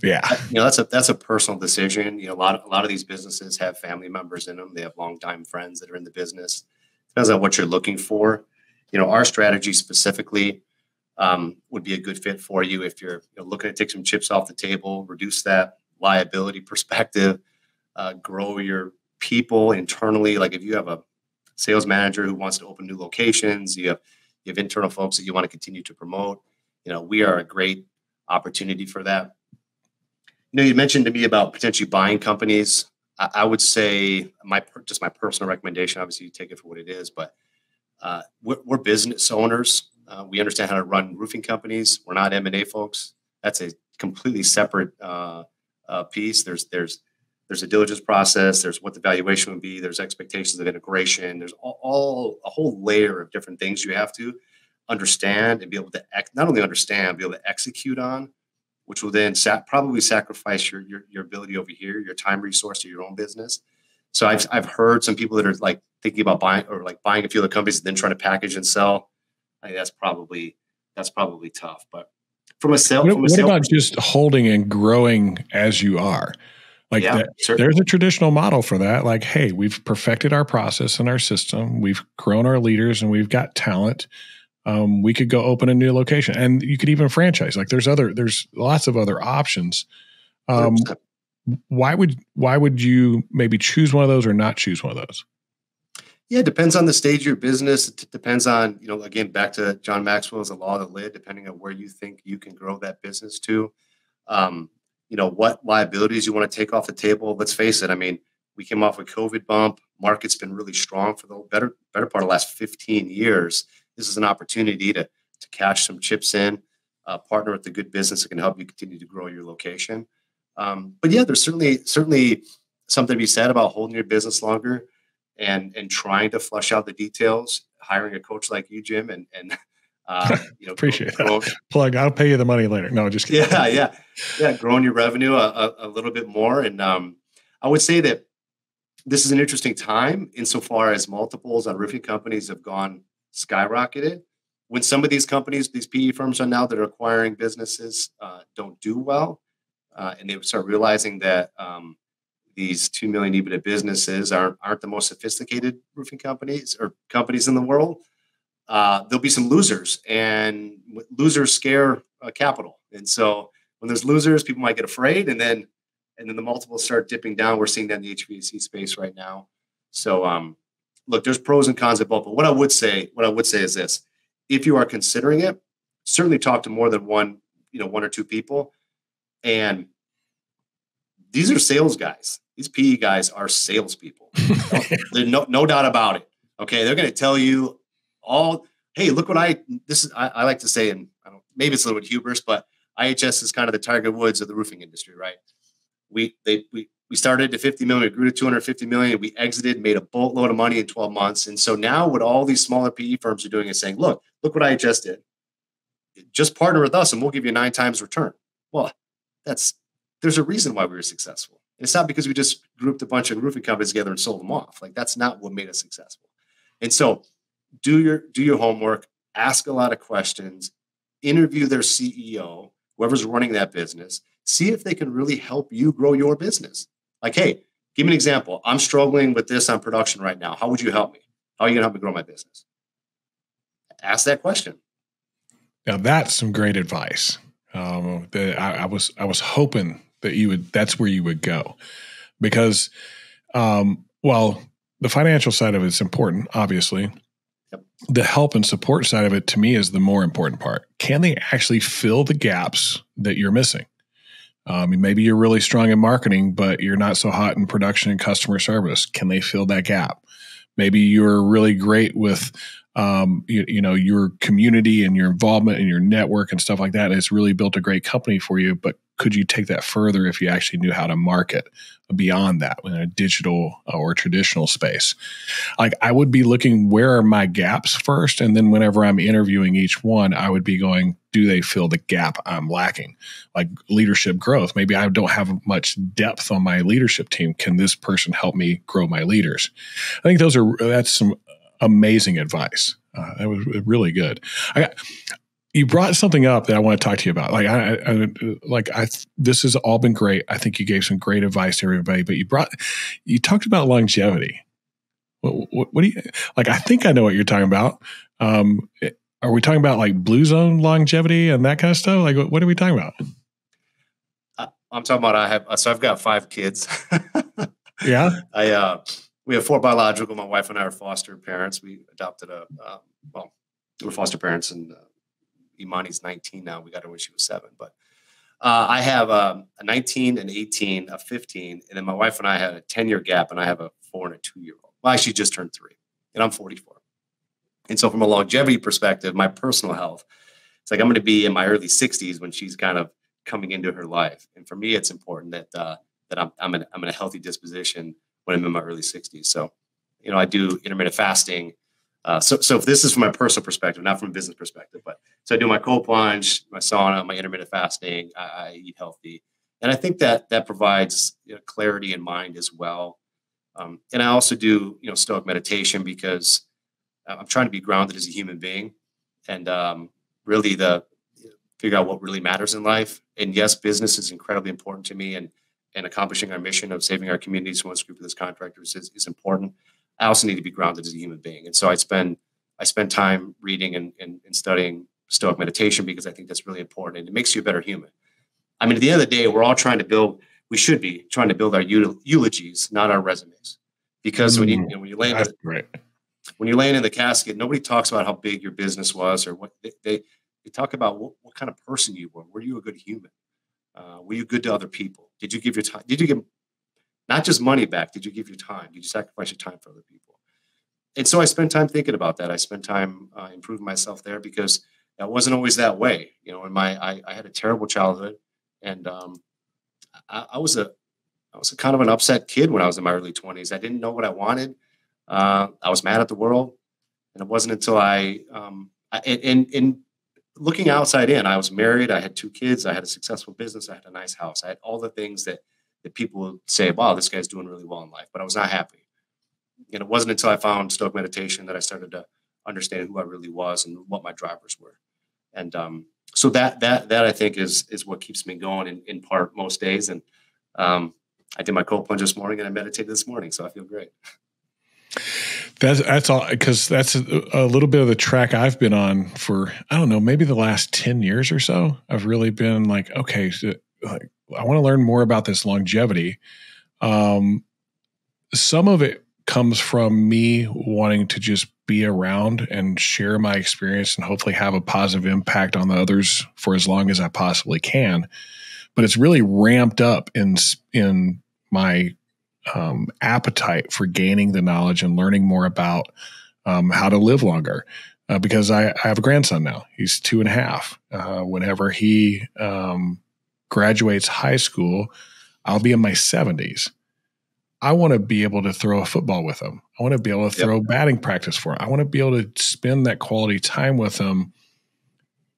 Yeah. That's a personal decision. A lot of these businesses have family members in them. They have longtime friends that are in the business. Depends on what you're looking for. Our strategy specifically would be a good fit for you if you're looking to take some chips off the table, reduce that liability perspective, grow your people internally. Like if you have a sales manager who wants to open new locations, you have internal folks that you want to continue to promote. We are a great opportunity for that. You mentioned to me about potentially buying companies. I would say my personal recommendation, obviously you take it for what it is, but we're business owners. We understand how to run roofing companies. We're not M&A folks. That's a completely separate piece. There's There's a diligence process. There's what the valuation would be. There's expectations of integration. There's all a whole layer of different things you have to understand and be able to not only understand, be able to execute on, which will then probably sacrifice your ability over here, your time resource to your own business. So I've heard some people that are like thinking about buying a few other companies and then trying to package and sell. I think that's probably tough. But from a sale, what about just holding and growing as you are? Like there's a traditional model for that. Like, hey, we've perfected our process and our system. We've grown our leaders and we've got talent. We could go open a new location, and you could even franchise. Like there's lots of other options. Why would you maybe choose one of those or not choose one of those? Yeah, it depends on the stage of your business. It depends on, again, back to John Maxwell's The Law of the Lid, depending on where you think you can grow that business to. What liabilities you want to take off the table. Let's face it. I mean, we came off a COVID bump. Market's been really strong for the better part of the last 15 years. This is an opportunity to cash some chips in, partner with a good business that can help you continue to grow your location. But yeah, there's certainly something to be said about holding your business longer and trying to flush out the details, hiring a coach like you, Jim, and appreciate that. Plug, I'll pay you the money later. No, just kidding. Yeah. Growing your revenue a little bit more. And I would say that this is an interesting time insofar as multiples on roofing companies have gone skyrocketed. When some of these companies, these PE firms are now that are acquiring businesses don't do well, and they start realizing that these 2 million EBITDA businesses aren't the most sophisticated roofing companies or companies in the world. There'll be some losers, and losers scare capital. And so when there's losers, people might get afraid, and then the multiples start dipping down. We're seeing that in the HVAC space right now. So look, there's pros and cons of both. But what I would say is this: if you are considering it, certainly talk to more than one or two people. And these are sales guys. These PE guys are salespeople. There's no doubt about it. Okay, they're going to tell you all. Hey, look what I like to say, and maybe it's a little bit hubris, but IHS is kind of the Tiger Woods of the roofing industry, right? We started at 50 million, we grew to 250 million, we exited, made a boatload of money in 12 months. And so now what all these smaller PE firms are doing is saying, look what IHS did. Just partner with us and we'll give you 9 times return. Well, there's a reason why we were successful. It's not because we just grouped a bunch of roofing companies together and sold them off. Like that's not what made us successful. And so do your homework, ask a lot of questions, interview their CEO, whoever's running that business, see if they can really help you grow your business. Like, hey, give me an example. I'm struggling with this on production right now. How would you help me? How are you going to help me grow my business? Ask that question. Now that's some great advice. I was hoping that that's where you would go, because while the financial side of it's important, obviously, yep, the help and support side of it to me is the more important part. Can they actually fill the gaps that you're missing? Maybe you're really strong in marketing, but you're not so hot in production and customer service. Can they fill that gap? Maybe you're really great with your community and your involvement and your network and stuff like that. And it's really built a great company for you. But could you take that further if you actually knew how to market beyond that in a digital or traditional space? Like I would be looking, where are my gaps first? And then whenever I'm interviewing each one, I would be going, do they fill the gap I'm lacking? Like leadership growth. Maybe I don't have much depth on my leadership team. Can this person help me grow my leaders? I think that's some amazing advice. That was really good. You brought something up that I want to talk to you about. This has all been great. I think you gave some great advice to everybody, but you talked about longevity. What do you like? I think I know what you're talking about. Are we talking about like blue zone longevity and that kind of stuff? Like, what are we talking about? I'm talking about I've got 5 kids. Yeah. We have 4 biological. My wife and I are foster parents. We adopted we're foster parents, and Imani's 19 now. We got her when she was 7. But I have a 19, an 18, a 15, and then my wife and I had a 10-year gap, and I have a 4 and a 2-year-old. Well, she just turned 3, and I'm 44. And so from a longevity perspective, my personal health, it's like I'm going to be in my early 60s when she's kind of coming into her life. And for me, it's important that that I'm in a healthy disposition when I'm in my early 60s. So, I do intermittent fasting. So if this is from my personal perspective, not from a business perspective, but so I do my cold plunge, my sauna, my intermittent fasting. I eat healthy, and I think that provides clarity in mind as well. And I also do Stoic meditation because I'm trying to be grounded as a human being, and really figure out what really matters in life. And yes, business is incredibly important to me, and accomplishing our mission of saving our communities from unscrupulous contractors is important. I also need to be grounded as a human being. And so I spend time reading and studying Stoic meditation because I think that's really important. And it makes you a better human. I mean, at the end of the day, we should be trying to build our eulogies, not our resumes. Because when you land when you're laying in the casket, nobody talks about how big your business was or what they talk about what kind of person you were. Were you a good human? Were you good to other people? Did you give your time? Did you give not just money back? Did you give your time? Did you sacrifice your time for other people? And so I spent time thinking about that. I spent time improving myself there because that wasn't always that way. I had a terrible childhood, and I was a kind of an upset kid when I was in my early 20s. I didn't know what I wanted. I was mad at the world, and it wasn't until in looking outside in, I was married. I had 2 kids. I had a successful business. I had a nice house. I had all the things that people would say, wow, this guy's doing really well in life, but I was not happy. And it wasn't until I found Stoic meditation that I started to understand who I really was and what my drivers were. And so that I think is what keeps me going in part most days. And I did my cold plunge this morning and I meditated this morning. So I feel great. That's all, because that's a little bit of the track I've been on for, I don't know, maybe the last 10 years or so. I've really been like, okay, so, I want to learn more about this longevity. Some of it comes from me wanting to just be around and share my experience and hopefully have a positive impact on the others for as long as I possibly can. But it's really ramped up in my appetite for gaining the knowledge and learning more about how to live longer. Because I have a grandson now. He's 2.5. Whenever he graduates high school, I'll be in my 70s. I want to be able to throw a football with him. I want to be able to throw batting practice for him. I want to be able to spend that quality time with him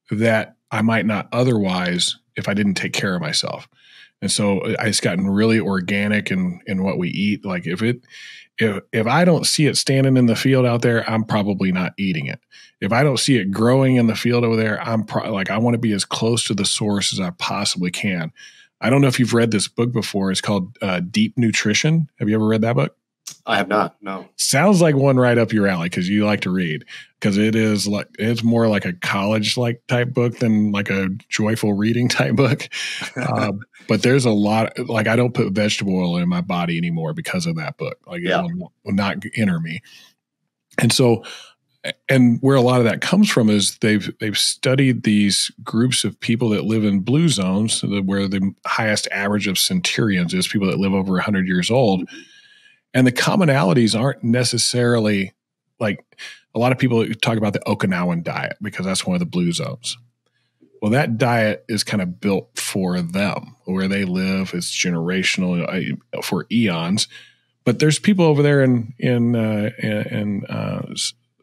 that I might not otherwise if I didn't take care of myself. And so it's gotten really organic in what we eat. Like if I don't see it standing in the field out there, I'm probably not eating it. If I don't see it growing in the field over there, I want to be as close to the source as I possibly can. I don't know if you've read this book before. It's called Deep Nutrition. Have you ever read that book? I have not. No. Sounds like one right up your alley because you like to read. Because it's more like a college type book than like a joyful reading type book. But there's a lot. Like I don't put vegetable oil in my body anymore because of that book. Like it will not enter me. And so, and where a lot of that comes from is they've studied these groups of people that live in blue zones, where the highest average of centurions is people that live over 100 years old. And the commonalities aren't necessarily like a lot of people talk about the Okinawan diet because that's one of the blue zones. Well, that diet is kind of built for them where they live. It's generational for eons. But there's people over there in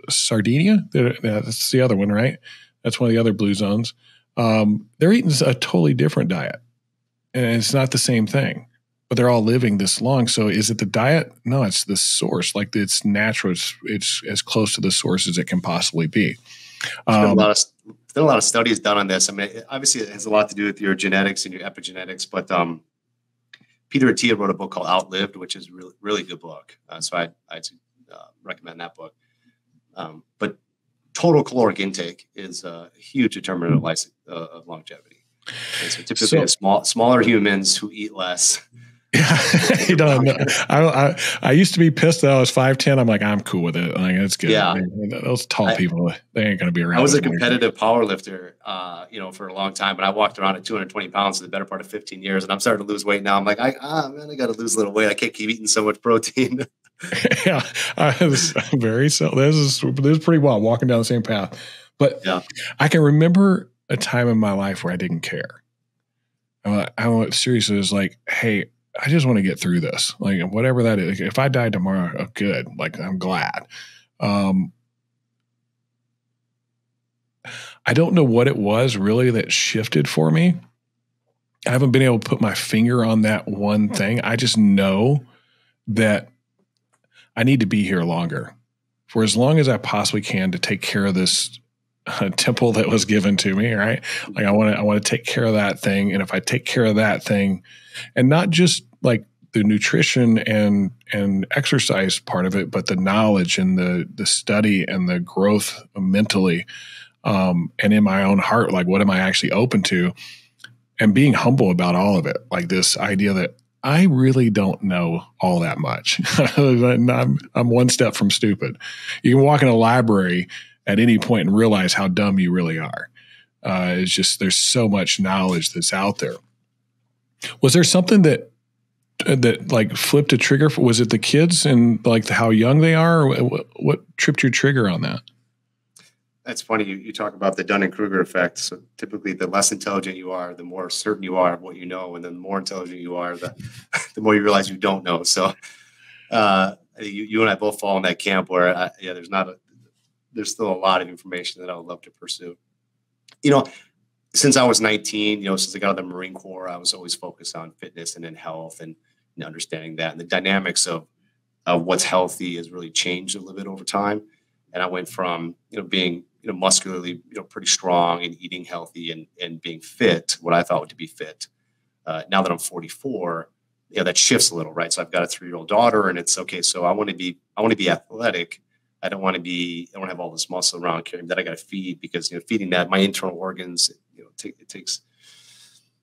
Sardinia. That's the other one, right? That's one of the other blue zones. They're eating a totally different diet, and it's not the same thing. But they're all living this long. So is it the diet? No, it's the source. Like it's natural. It's as close to the source as it can possibly be. There's been a lot of studies done on this. I mean, obviously it has a lot to do with your genetics and your epigenetics, but Peter Attia wrote a book called Outlived, which is a really, really good book. So I'd recommend that book. But total caloric intake is a huge determinant of longevity. And so typically smaller humans who eat less. I used to be pissed that I was 5'10". I'm like, I'm cool with it. Like, it's good. Yeah. Those tall people, they ain't going to be around. I was a competitive power lifter, for a long time, but I walked around at 220 pounds for the better part of 15 years, and I'm starting to lose weight now. I'm like, I got to lose a little weight. I can't keep eating so much protein. Yeah. This is pretty wild walking down the same path. But I can remember a time in my life where I didn't care. Seriously, it was like, hey, I just want to get through this. Like whatever that is. If I die tomorrow, oh, good. Like I'm glad. I don't know what it was really that shifted for me. I haven't been able to put my finger on that one thing. I just know that I need to be here longer for as long as I possibly can to take care of this temple that was given to me, right? Like I want to take care of that thing. And if I take care of that thing, and not just like the nutrition and exercise part of it, but the knowledge and the study and the growth mentally, and in my own heart, like what am I actually open to, and being humble about all of it. Like this idea that I really don't know all that much. I'm one step from stupid. You can walk in a library at any point and realize how dumb you really are. It's just, there's so much knowledge that's out there. Was there something that like flipped a trigger? Was it the kids and like how young they are? Or what tripped your trigger on that? That's funny. You talk about the Dunning-Kruger effect. So typically the less intelligent you are, the more certain you are of what you know. And then the more intelligent you are, the more you realize you don't know. So you and I both fall in that camp where there's still a lot of information that I would love to pursue. Since I was 19, since I got out of the Marine Corps, I was always focused on fitness and in health and understanding that. And the dynamics of what's healthy has really changed a little bit over time. And I went from, being, muscularly, pretty strong and eating healthy and being fit, what I thought to be fit. Now that I'm 44, that shifts a little, right? So I've got a 3-year-old daughter, and it's okay. So I want to be athletic. I don't want to have all this muscle around carrying that I got to feed, because, feeding that, my internal organs, it takes,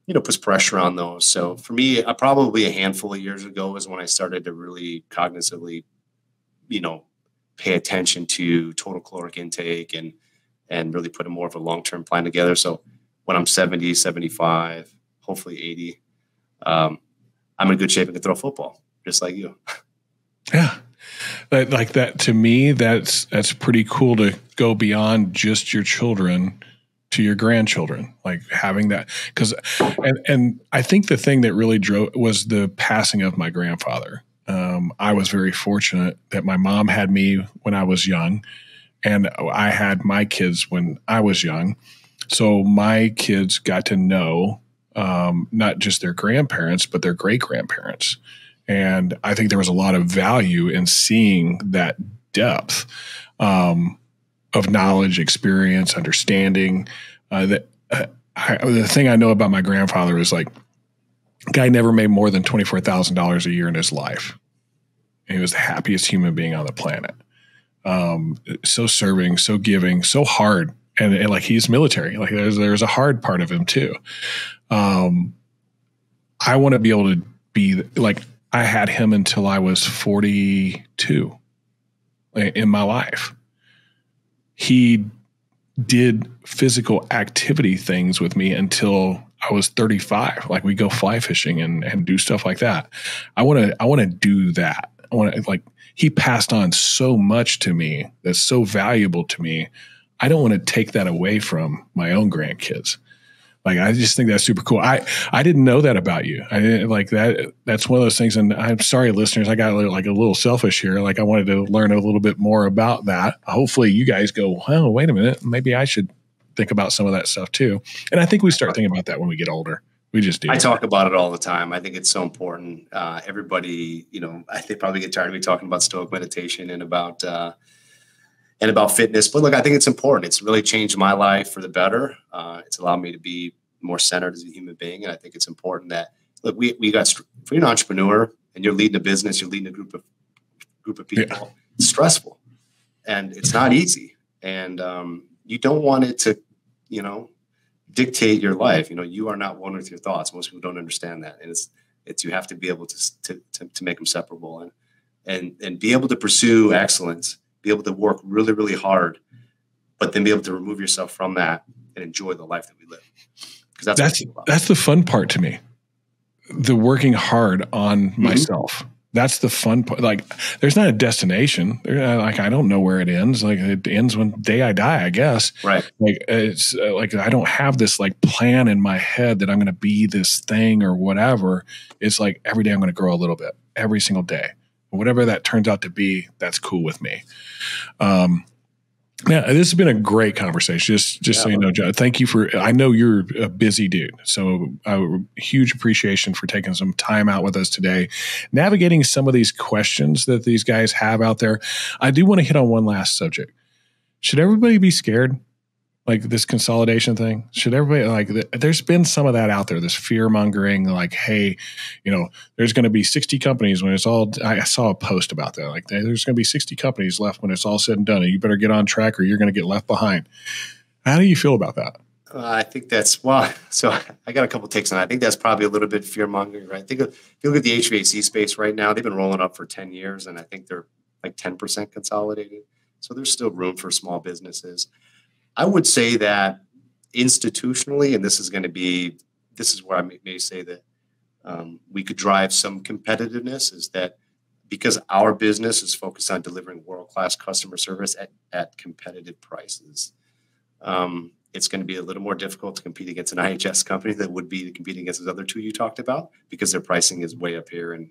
puts pressure on those. So for me, probably a handful of years ago is when I started to really cognitively, pay attention to total caloric intake and really put more of a long-term plan together. So when I'm 70, 75, hopefully 80, I'm in good shape and can throw football, just like you. Yeah. Like that, to me, that's pretty cool to go beyond just your children to your grandchildren, like having that. And I think the thing that really drove was the passing of my grandfather. I was very fortunate that my mom had me when I was young, and I had my kids when I was young. So my kids got to know not just their grandparents, but their great-grandparents. And I think there was a lot of value in seeing that depth of knowledge, experience, understanding. The thing I know about my grandfather is like, guy never made more than $24,000 a year in his life. And he was the happiest human being on the planet. So serving, so giving, so hard. And like he's military. Like there's a hard part of him too. I want to be able to be like, I had him until I was 42 in my life. He did physical activity things with me until I was 35. Like we go fly fishing and do stuff like that. I want to do that. I want to, like, he passed on so much to me that's so valuable to me. I don't want to take that away from my own grandkids. Like, I just think that's super cool. I didn't know that about you. I didn't like that. That's one of those things. And I'm sorry, listeners, I got a little selfish here. Like I wanted to learn a little bit more about that. Hopefully you guys go, well, wait a minute. Maybe I should think about some of that stuff too. And I think we start thinking about that when we get older. We just do. I talk about it all the time. I think it's so important. Everybody, I think probably get tired of me talking about Stoic meditation and about fitness. But look, I think it's important. It's really changed my life for the better. It's allowed me to be more centered as a human being. And I think it's important that, look, if you're an entrepreneur and you're leading a business, you're leading a group of people, yeah. It's stressful and it's not easy. And you don't want it to, dictate your life. You are not one with your thoughts. Most people don't understand that. And it's you have to be able to make them separable and be able to pursue excellence, be able to work really, really hard, but then be able to remove yourself from that and enjoy the life that we live. Because that's the fun part to me. The working hard on myself That's the fun part. Like, there's not a destination. Like, I don't know where it ends. Like, it ends when day I die, I guess. Right. Like, it's like, I don't have this like plan in my head that I'm going to be this thing or whatever. It's like every day I'm going to grow a little bit, every single day. Whatever that turns out to be, that's cool with me. Yeah, this has been a great conversation. Just so you know, John, thank you for, I know you're a busy dude. So huge appreciation for taking some time out with us today, navigating some of these questions that these guys have out there. I do want to hit on one last subject. Should everybody be scared? Like this consolidation thing? Should everybody, like, there's been some of that out there, this fear mongering, like, hey, there's going to be 60 companies when it's all, I saw a post about that. Like, there's going to be 60 companies left when it's all said and done, and you better get on track or you're going to get left behind. How do you feel about that? I think that's, so I got a couple takes on that. I think that's probably a little bit fear mongering, right? I think if you look at the HVAC space right now, they've been rolling up for 10 years, and I think they're like 10% consolidated. So there's still room for small businesses. I would say that institutionally, and this is where I may say that we could drive some competitiveness, is that because our business is focused on delivering world-class customer service at competitive prices, it's going to be a little more difficult to compete against an IHS company that would be competing against those other two you talked about, because their pricing is way up here and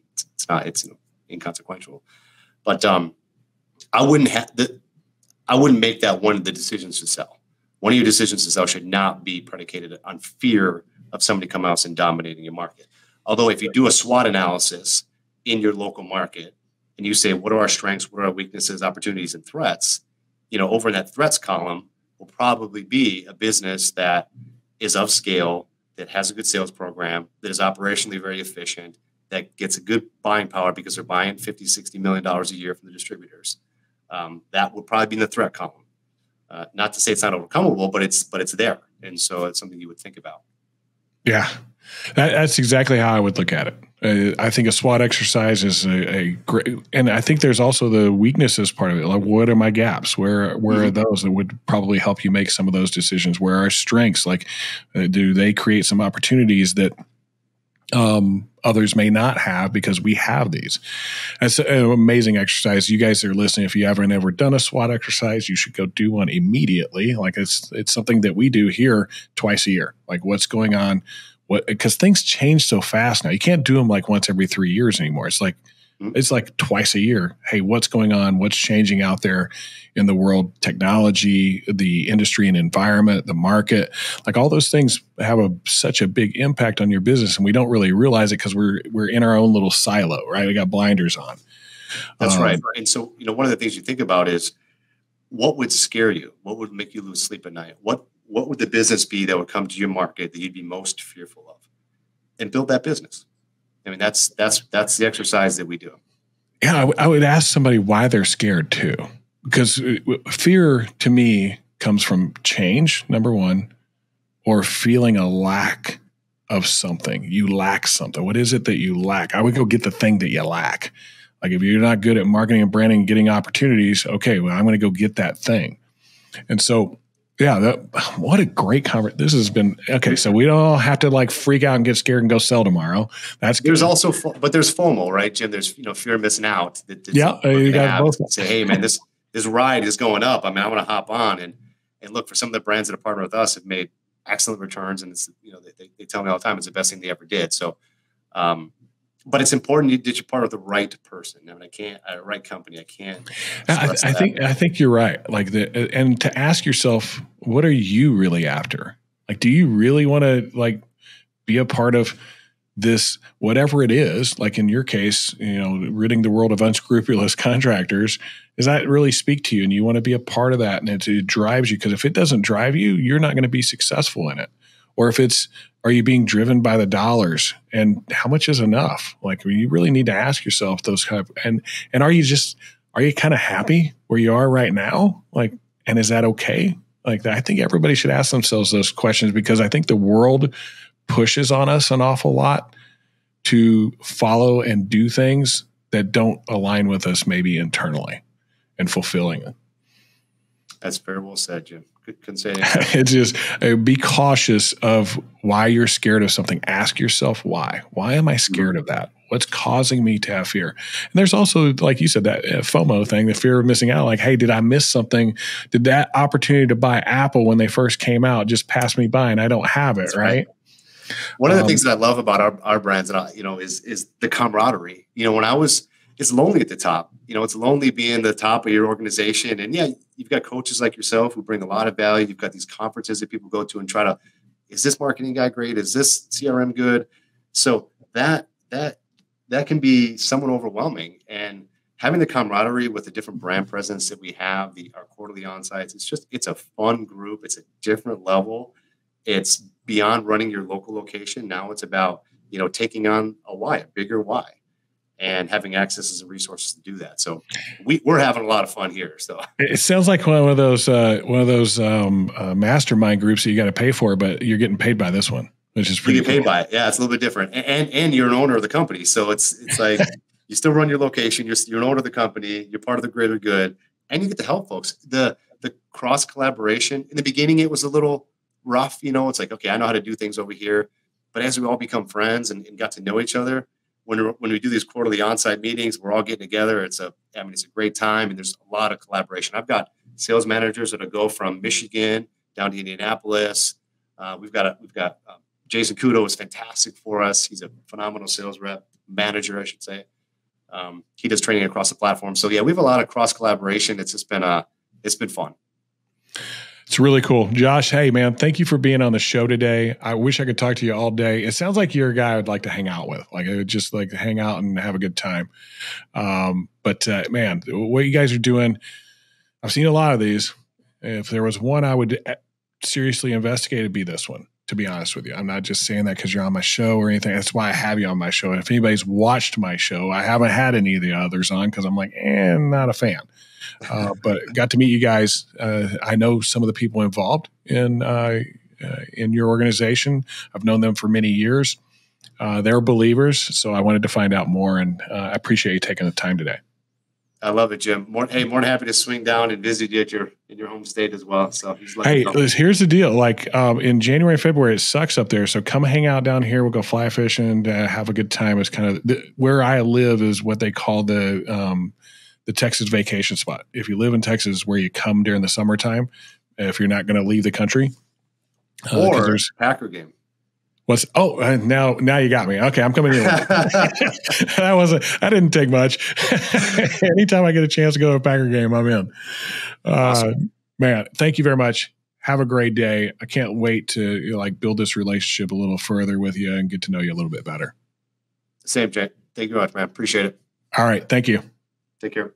it's inconsequential. But I wouldn't make that one of the decisions to sell. One of your decisions to sell should not be predicated on fear of somebody coming out and dominating your market. Although if you do a SWOT analysis in your local market and you say, what are our strengths, what are our weaknesses, opportunities, and threats, over in that threats column will probably be a business that is of scale, that has a good sales program, that is operationally very efficient, that gets a good buying power because they're buying $50, $60 million a year from the distributors. That would probably be in the threat column. Not to say it's not overcomable, but it's there. And so it's something you would think about. Yeah, that's exactly how I would look at it. I think a SWOT exercise is a great, and I think there's also the weaknesses part of it. Like, what are my gaps? Where are those that would probably help you make some of those decisions? Where are strengths? Like, do they create some opportunities that others may not have because we have these? It's an amazing exercise. You guys are listening. If you haven't ever done a SWOT exercise, you should go do one immediately. Like, it's something that we do here twice a year. Like, what's going on? Because things change so fast now. You can't do them like once every 3 years anymore. It's like twice a year. Hey, what's going on? What's changing out there in the world? Technology, the industry and environment, the market, like all those things have such a big impact on your business, and we don't really realize it because we're in our own little silo, right? We got blinders on. That's right. And so, one of the things you think about is, what would scare you? What would make you lose sleep at night? What would the business be that would come to your market that you'd be most fearful of, and build that business? I mean, that's the exercise that we do. Yeah, I would ask somebody why they're scared too, because fear to me comes from change, number one, or feeling a lack of something. You lack something. What is it that you lack? I would go get the thing that you lack. Like, if you're not good at marketing and branding and getting opportunities, okay, well, I'm going to go get that thing. And so, yeah, what a great conversation. This has been, okay, so we don't all have to like freak out and get scared and go sell tomorrow. That's good. There's also, but there's FOMO, right, Jim? There's, fear of missing out. Yeah, you got both. Say, hey, man, this ride is going up. I mean, I want to hop on and look, for some of the brands that are partnered with us have made excellent returns, and it's, they tell me all the time it's the best thing they ever did. So, but it's important that you partner with the right person. I mean, right company. I can't. I think you're right. Like, and to ask yourself, what are you really after? Like, do you really want to like be a part of this, whatever it is? Like in your case, ridding the world of unscrupulous contractors. Does that really speak to you? And you want to be a part of that, and it drives you? Because if it doesn't drive you, you're not going to be successful in it. Or if are you being driven by the dollars, and how much is enough? Like, you really need to ask yourself those kind of, and are you kind of happy where you are right now? Like, and is that okay? Like, I think everybody should ask themselves those questions, because I think the world pushes on us an awful lot to follow and do things that don't align with us, maybe internally, and fulfilling it. That's very well said, Jim. Couldn't say anything. It's just, be cautious of why you're scared of something. Ask yourself why. Why am I scared of that? What's causing me to have fear? And there's also, like you said, that FOMO thing, the fear of missing out. Like, hey, did I miss something? Did that opportunity to buy Apple when they first came out just pass me by and I don't have it, right? One of the things that I love about our brands, is the camaraderie. It's lonely at the top. It's lonely being the top of your organization. And yeah, you've got coaches like yourself who bring a lot of value. You've got these conferences that people go to and try to, is this marketing guy great? Is this CRM good? So that can be somewhat overwhelming. And having the camaraderie with the different brand presence that we have, our quarterly on-sites, it's a fun group. It's a different level. It's beyond running your local location. Now it's about, taking on a bigger why, and having access and resources to do that. So we're having a lot of fun here. So it sounds like one of those mastermind groups that you got to pay for, but you're getting paid by this one, which is pretty. You get paid by it. Yeah, it's a little bit different, and you're an owner of the company, so it's like you still run your location. You're an owner of the company. You're part of the greater good, and you get to help folks. The cross collaboration in the beginning, it was a little rough. It's like, okay, I know how to do things over here, but as we all become friends and got to know each other. When we do these quarterly on-site meetings, we're all getting together. It's a great time, and there's a lot of collaboration. I've got sales managers that go from Michigan down to Indianapolis. We've got Jason Kudo is fantastic for us. He's a phenomenal sales rep manager, I should say. He does training across the platform. So yeah, we have a lot of cross collaboration. It's been fun. It's really cool. Josh, hey, man, thank you for being on the show today. I wish I could talk to you all day. It sounds like you're a guy I'd like to hang out with. Like, I would just like to hang out and have a good time. But man, what you guys are doing, I've seen a lot of these. If there was one I would seriously investigate, it'd be this one, to be honest with you. I'm not just saying that because you're on my show or anything. That's why I have you on my show. And if anybody's watched my show, I haven't had any of the others on because I'm like, not a fan. But got to meet you guys. I know some of the people involved in your organization. I've known them for many years. They're believers, so I wanted to find out more, and I appreciate you taking the time today. I love it, Jim. More than happy to swing down and visit you in your home state as well. So here's the deal. Like in January and February, it sucks up there. So come hang out down here. We'll go fly fishing, have a good time. It's kind of where I live is what they call the Texas vacation spot. If you live in Texas, where you come during the summertime, if you're not going to leave the country, or Packer game. Now you got me. Okay, I'm coming in. I didn't take much. Anytime I get a chance to go to a Packer game, I'm in. Awesome. Man, thank you very much. Have a great day. I can't wait to build this relationship a little further with you and get to know you a little bit better. Same, Jay. Thank you very much, man. Appreciate it. All right. Thank you. Take care.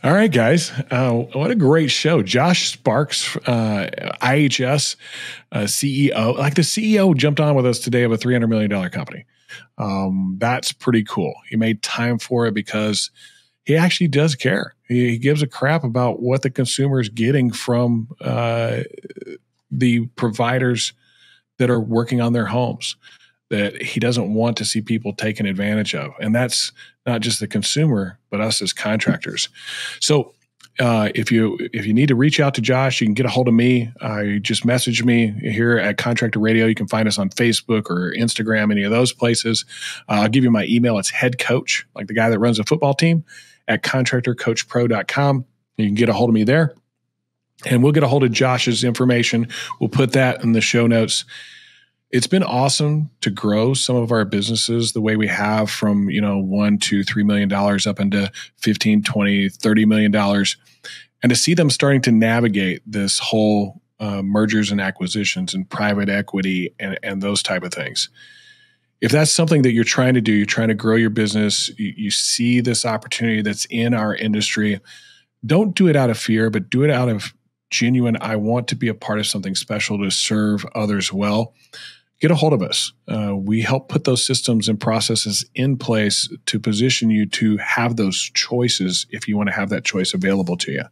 All right, guys. What a great show. Josh Sparks, IHS CEO. Like the CEO jumped on with us today of a $300 million company. That's pretty cool. He made time for it because he actually does care. He gives a crap about what the consumer is getting from the providers that are working on their homes, that he doesn't want to see people taken advantage of. And that's not just the consumer, but us as contractors. So if you need to reach out to Josh, you can get a hold of me. You just message me here at Contractor Radio. You can find us on Facebook or Instagram, any of those places. I'll give you my email. It's head coach, like the guy that runs a football team, at contractorcoachpro.com. You can get a hold of me there. And we'll get a hold of Josh's information. We'll put that in the show notes. It's been awesome to grow some of our businesses the way we have from, $1 to $3 million up into 15, 20, $30 million. And to see them starting to navigate this whole mergers and acquisitions and private equity and those type of things. If that's something that you're trying to do, you're trying to grow your business, you see this opportunity that's in our industry, don't do it out of fear, but do it out of genuine, I want to be a part of something special to serve others well. Get a hold of us. We help put those systems and processes in place to position you to have those choices if you want to have that choice available to you.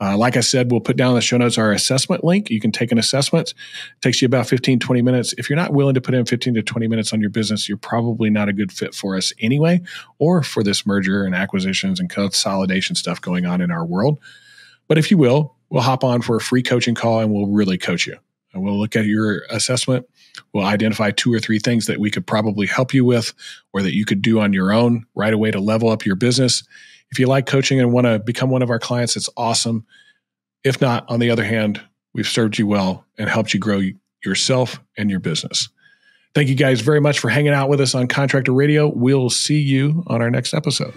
Like I said, we'll put down in the show notes our assessment link. You can take an assessment. It takes you about 15, 20 minutes. If you're not willing to put in 15 to 20 minutes on your business, you're probably not a good fit for us anyway, or for this merger and acquisitions and consolidation stuff going on in our world. But if you will, we'll hop on for a free coaching call and we'll really coach you. and we'll look at your assessment. We'll identify 2 or 3 things that we could probably help you with or that you could do on your own right away to level up your business. If you like coaching and want to become one of our clients, it's awesome. If not, on the other hand, we've served you well and helped you grow yourself and your business. Thank you guys very much for hanging out with us on Contractor Radio. We'll see you on our next episode.